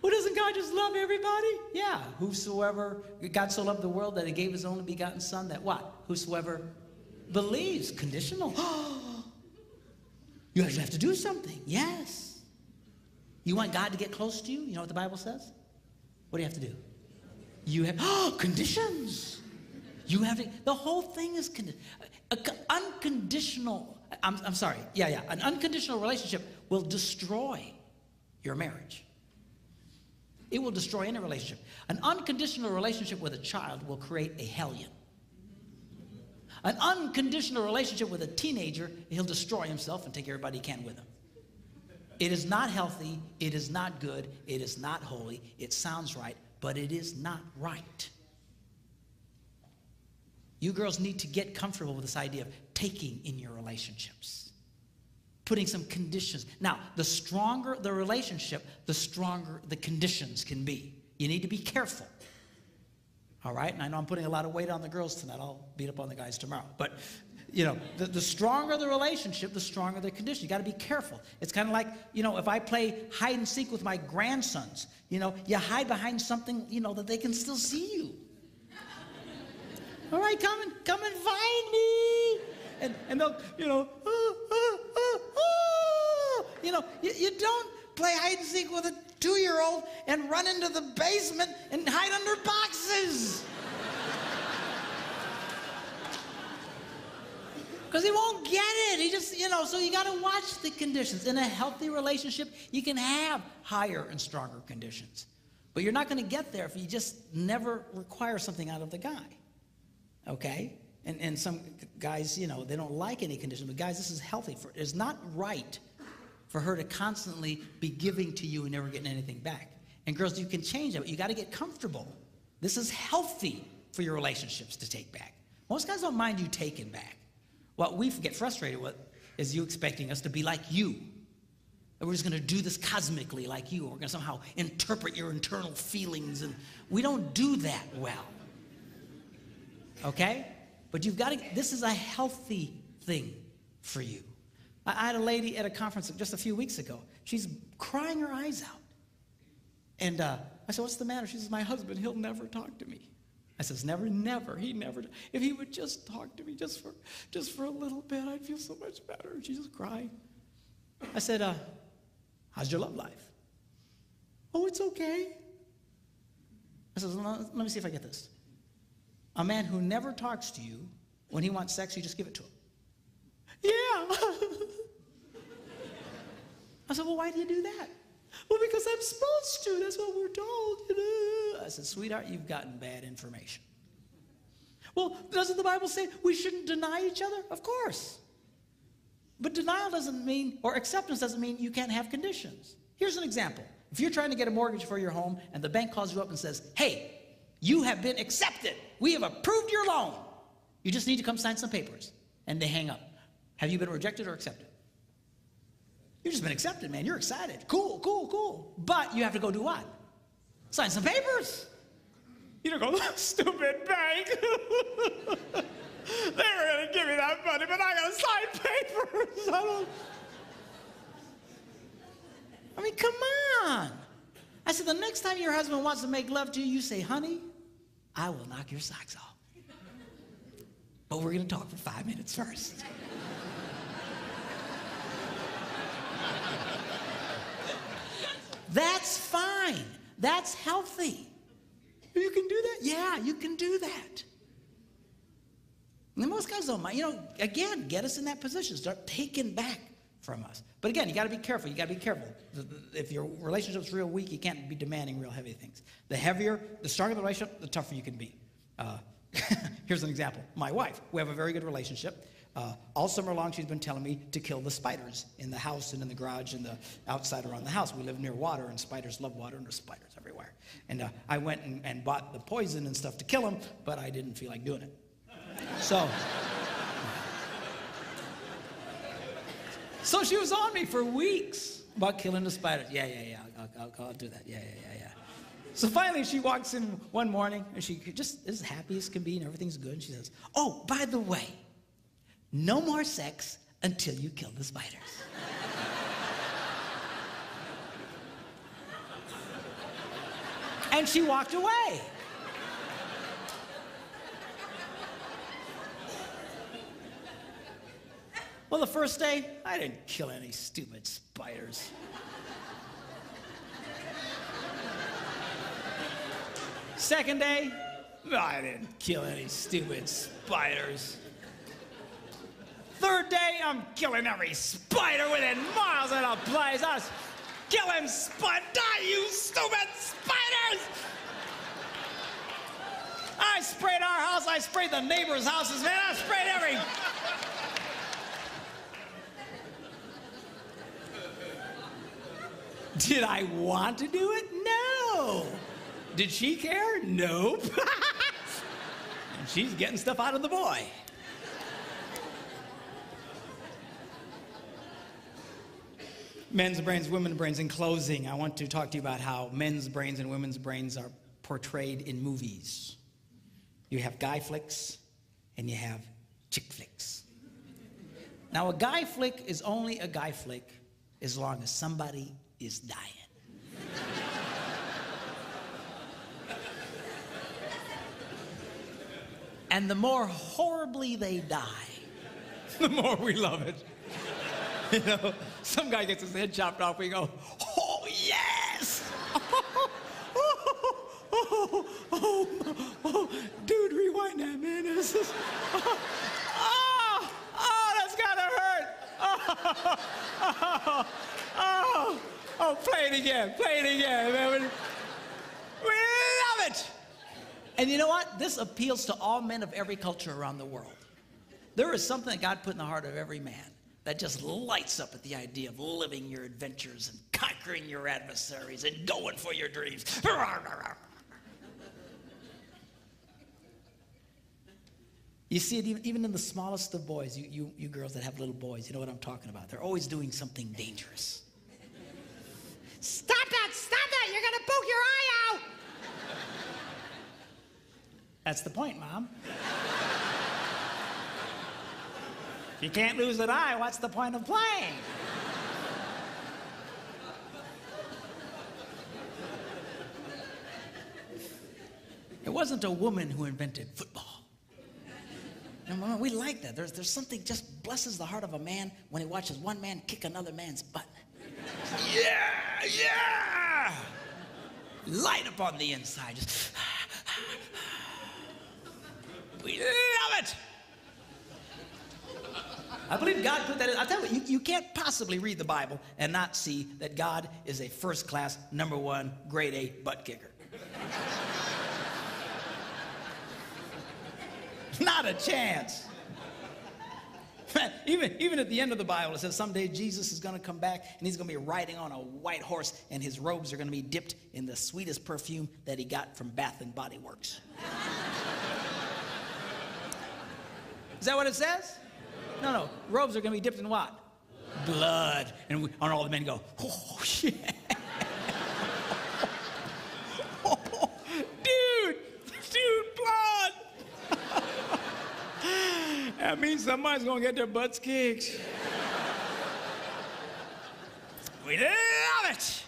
Well, doesn't God just love everybody? Yeah. Whosoever, God so loved the world that he gave his only begotten son that what? Whosoever believes. Conditional. You actually have to do something. Yes. You want God to get close to you? You know what the Bible says? What do you have to do? You have conditions. You have to, the whole thing is unconditional. I'm sorry. Yeah. An unconditional relationship will destroy your marriage. It will destroy any relationship. An unconditional relationship with a child will create a hellion. An unconditional relationship with a teenager, he'll destroy himself and take everybody he can with him. It is not healthy. It is not good. It is not holy. It sounds right, but it is not right. You girls need to get comfortable with this idea of taking in your relationships, putting some conditions. Now, the stronger the relationship, the stronger the conditions can be. You need to be careful. All right? And I know I'm putting a lot of weight on the girls tonight. I'll beat up on the guys tomorrow. But, you know, the stronger the relationship, the stronger the condition. You got to be careful. It's kind of like, you know, if I play hide and seek with my grandsons, you know, you hide behind something, you know, that they can still see you. All right, come and find me. And they'll, you know, you know, you don't play hide and seek with a 2-year-old and run into the basement and hide under boxes. Because he won't get it. He just, you know, so you got to watch the conditions. In a healthy relationship, you can have higher and stronger conditions. But you're not going to get there if you just never require something out of the guy. Okay? And some guys, you know, they don't like any condition. But guys, this is healthy. It's not right for her to constantly be giving to you and never getting anything back. And girls, you can change that, but you got to get comfortable. This is healthy for your relationships to take back. Most guys don't mind you taking back. What we get frustrated with is you expecting us to be like you. That we're just going to do this cosmically like you. We're going to somehow interpret your internal feelings. And we don't do that well. Okay? But you've got to, this is a healthy thing for you. I had a lady at a conference just a few weeks ago. She's crying her eyes out. And I said, what's the matter? She says, my husband, he'll never talk to me. I says, never, he never. If he would just talk to me just for a little bit, I'd feel so much better. And she's just crying. I said, how's your love life? Oh, it's okay. I said, let me see if I get this. A man who never talks to you, when he wants sex, you just give it to him. Yeah. I said, well, why do you do that? Well, because I'm supposed to. That's what we're told. You know? I said, sweetheart, you've gotten bad information. Well, doesn't the Bible say we shouldn't deny each other? Of course. But denial doesn't mean, or acceptance doesn't mean you can't have conditions. Here's an example. If you're trying to get a mortgage for your home and the bank calls you up and says, hey, you have been accepted. We have approved your loan. You just need to come sign some papers. And they hang up. Have you been rejected or accepted? You've just been accepted, man. You're excited. Cool, cool, cool. But you have to go do what? Sign some papers. You don't go, stupid bank. They were going to give me that money, but I got to sign papers. I mean, come on. I said, the next time your husband wants to make love to you, you say, honey, I will knock your socks off. But we're going to talk for 5 minutes first. That's fine. That's healthy. You can do that? Yeah, you can do that. And most guys don't mind. You know, again, get us in that position. Start taking back from us. But again, you got to be careful. You got to be careful. If your relationship's real weak, you can't be demanding real heavy things. The stronger the relationship, the tougher you can be. Here's an example. My wife, we have a very good relationship. All summer long, she's been telling me to kill the spiders in the house and in the garage and the outside around the house. We live near water, and spiders love water, and there's spiders everywhere. And I went and bought the poison and stuff to kill them, but I didn't feel like doing it. So she was on me for weeks about killing the spiders. Yeah, I'll do that. Yeah. So finally she walks in one morning and she just is happy as can be and everything's good. And she says, oh, by the way, no more sex until you kill the spiders. And she walked away. Well, the first day, I didn't kill any stupid spiders. Second day, I didn't kill any stupid spiders. Third day, I'm killing every spider within miles of the place. I was killing spiders. Die, you stupid spiders! I sprayed our house. I sprayed the neighbors' houses, man. I sprayed every... Did I want to do it? No. Did she care? Nope. And she's getting stuff out of the boy. Men's brains, women's brains. In closing, I want to talk to you about how men's brains and women's brains are portrayed in movies. You have guy flicks and you have chick flicks. Now, a guy flick is only a guy flick as long as somebody is dying. And the more horribly they die, the more we love it. You know, some guy gets his head chopped off, we go, oh, yes! Dude, rewind that, man. This is, that's gotta hurt. Play it again, man. We love it. And you know what? This appeals to all men of every culture around the world. There is something that God put in the heart of every man that just lights up at the idea of living your adventures and conquering your adversaries and going for your dreams. You see it even in the smallest of boys, you girls that have little boys, you know what I'm talking about. They're always doing something dangerous. Stop that, you're gonna poke your eye out. That's the point, Mom. If you can't lose an eye, what's the point of playing? It wasn't a woman who invented football. And we like that. There's something just blesses the heart of a man when he watches one man kick another man's butt. Yeah! Light up on the inside. Just we love it! I believe God put that in. I'll tell you, you can't possibly read the Bible and not see that God is a first-class, #1, grade A butt kicker. Not a chance. Even at the end of the Bible, it says someday Jesus is going to come back and he's going to be riding on a white horse and his robes are going to be dipped in the sweetest perfume that he got from Bath and Body Works. Is that what it says? No. Robes are going to be dipped in what? Blood. And all the men go, oh, shit. Dude, blood. That means somebody's going to get their butts kicked. We love it.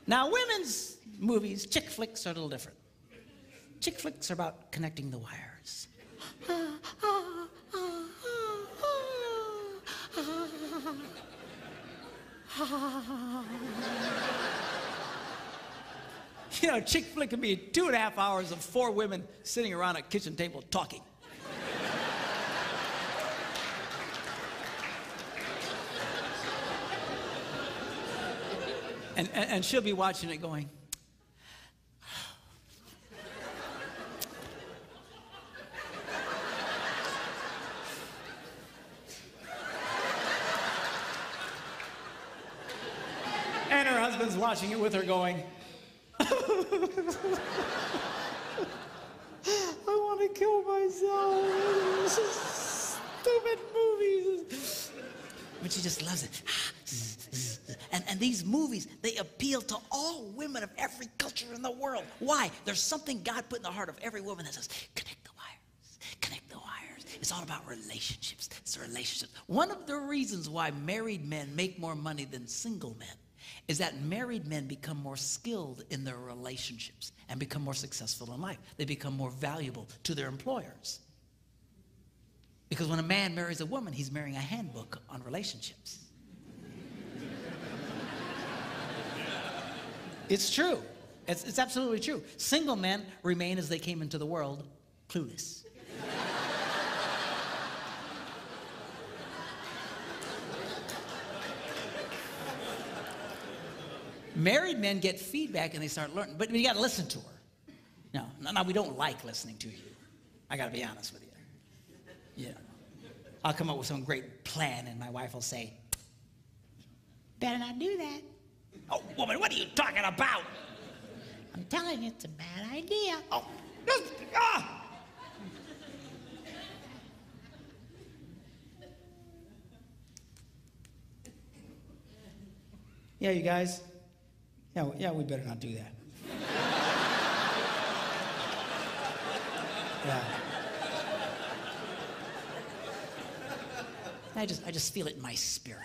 Now, women's movies, chick flicks, are a little different. Chick flicks are about connecting the wires. You know, chick flick can be 2.5 hours of 4 women sitting around a kitchen table talking. And she'll be watching it going, and her husband's watching it with her going, I want to kill myself. This is stupid movies. But she just loves it. And these movies, they appeal to all women of every culture in the world. Why? There's something God put in the heart of every woman that says, connect the wires, connect the wires. It's all about relationships. It's relationships. One of the reasons why married men make more money than single men is that married men become more skilled in their relationships and become more successful in life. They become more valuable to their employers. Because when a man marries a woman, he's marrying a handbook on relationships. It's true. It's absolutely true. Single men remain as they came into the world, clueless. Married men get feedback and they start learning, but you got to listen to her. No, we don't like listening to you. I got to be honest with you. Yeah. I'll come up with some great plan and my wife will say, better not do that. Oh, woman, what are you talking about? I'm telling you, it's a bad idea. Oh, Yeah, you guys. Yeah, we better not do that. Yeah. I just feel it in my spirit.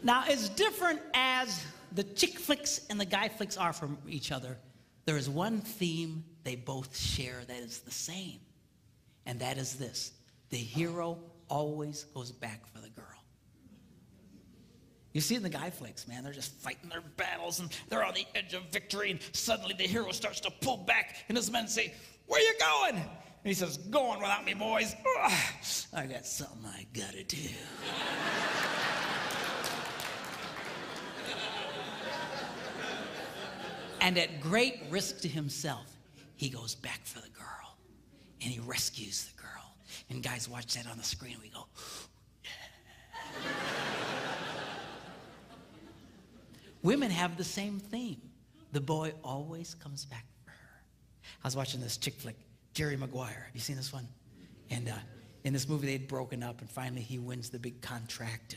Now, as different as the chick flicks and the guy flicks are from each other, there is one theme they both share that is the same, and that is this: the hero always goes back for the girl. You see it in the guy flicks, man. They're just fighting their battles, and they're on the edge of victory, and suddenly the hero starts to pull back, and his men say, "Where you going?" And he says, "Going without me, boys. Ugh, I got something I gotta do." And at great risk to himself, he goes back for the girl, and he rescues the girl. And guys watch that on the screen, and we go, yeah. Women have the same theme. The boy always comes back for her. I was watching this chick flick, Jerry Maguire. Have you seen this one? And in this movie, they'd broken up, and finally he wins the big contract,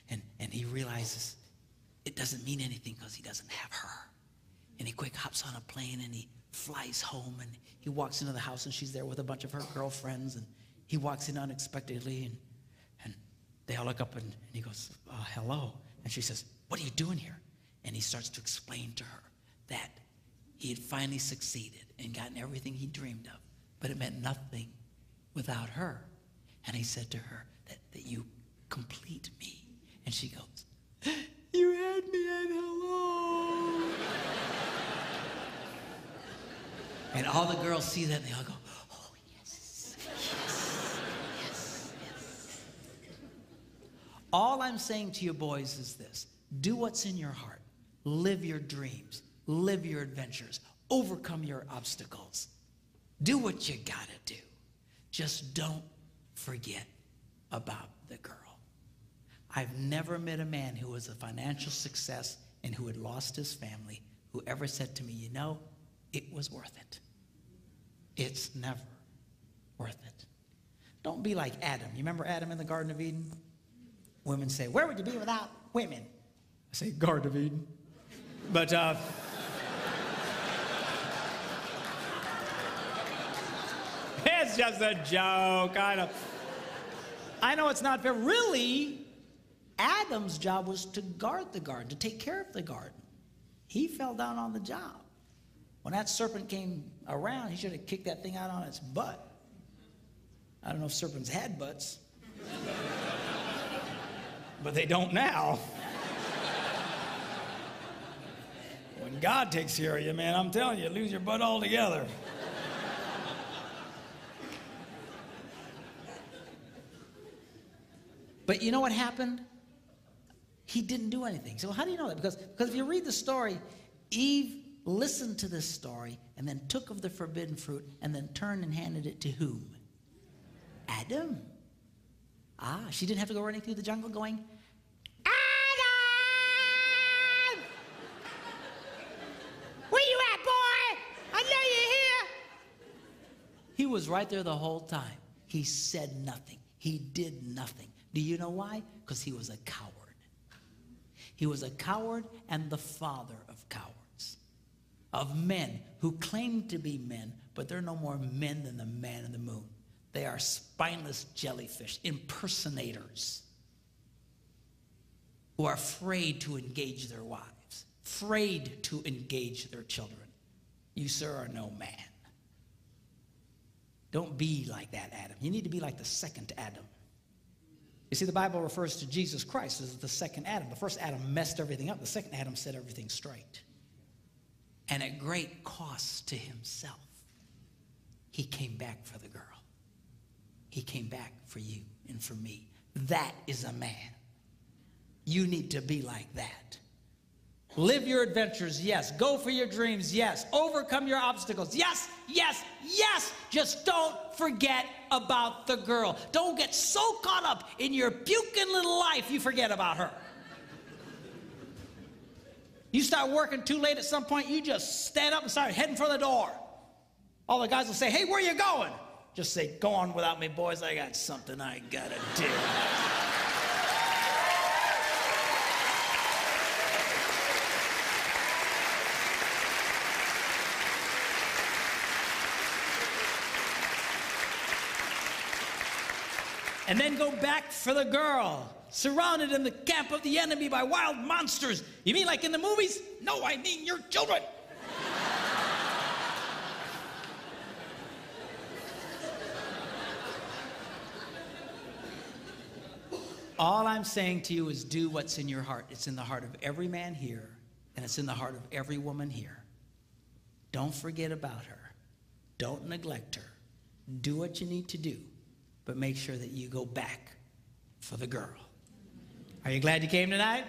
and he realizes it doesn't mean anything because he doesn't have her. And he quick hops on a plane and he flies home, and he walks into the house and she's there with a bunch of her girlfriends, and he walks in unexpectedly, and they all look up and he goes, hello. And she says, what are you doing here? And he starts to explain to her that he had finally succeeded and gotten everything he dreamed of, but it meant nothing without her. And he said to her that you complete me. And she goes, you had me at hello. And all the girls see that and they all go, oh, yes, yes, yes, yes. All I'm saying to you boys is this: do what's in your heart. Live your dreams. Live your adventures. Overcome your obstacles. Do what you gotta do. Just don't forget about the girl. I've never met a man who was a financial success and who had lost his family who ever said to me, you know, it was worth it. It's never worth it. Don't be like Adam. You remember Adam in the Garden of Eden? Women say, where would you be without women? I say, Garden of Eden. But, it's just a joke. I know it's not fair. Really, Adam's job was to guard the garden, to take care of the garden. He fell down on the job. When that serpent came around, he should have kicked that thing out on its butt. I don't know if serpents had butts, but they don't now. When God takes care of you, man, I'm telling you, lose your butt altogether. But you know what happened? He didn't do anything. So how do you know that? Because if you read the story, Eve listened to this story and then took of the forbidden fruit and then turned and handed it to whom? Adam. She didn't have to go running through the jungle going, Adam! Where you at, boy? I know you're here. He was right there the whole time. He said nothing. He did nothing. Do you know why? Because he was a coward. He was a coward and the father of cowards, of men who claim to be men, but they're no more men than the man in the moon. They are spineless jellyfish, impersonators, who are afraid to engage their wives, afraid to engage their children. You, sir, are no man. Don't be like that, Adam. You need to be like the second Adam. You see, the Bible refers to Jesus Christ as the second Adam. The first Adam messed everything up. The second Adam set everything straight. And at great cost to himself, he came back for the girl. He came back for you and for me. That is a man. You need to be like that. Live your adventures, yes. Go for your dreams, yes. Overcome your obstacles, yes, yes, yes. Just don't forget about the girl. Don't get so caught up in your puking little life you forget about her. You start working too late at some point, you just stand up and start heading for the door. All the guys will say, hey, where you going? Just say, go on without me, boys. I got something I gotta do. And then go back for the girl, surrounded in the camp of the enemy by wild monsters. You mean like in the movies? No, I mean your children. All I'm saying to you is do what's in your heart. It's in the heart of every man here, and it's in the heart of every woman here. Don't forget about her. Don't neglect her. Do what you need to do. But make sure that you go back for the girl. Are you glad you came tonight?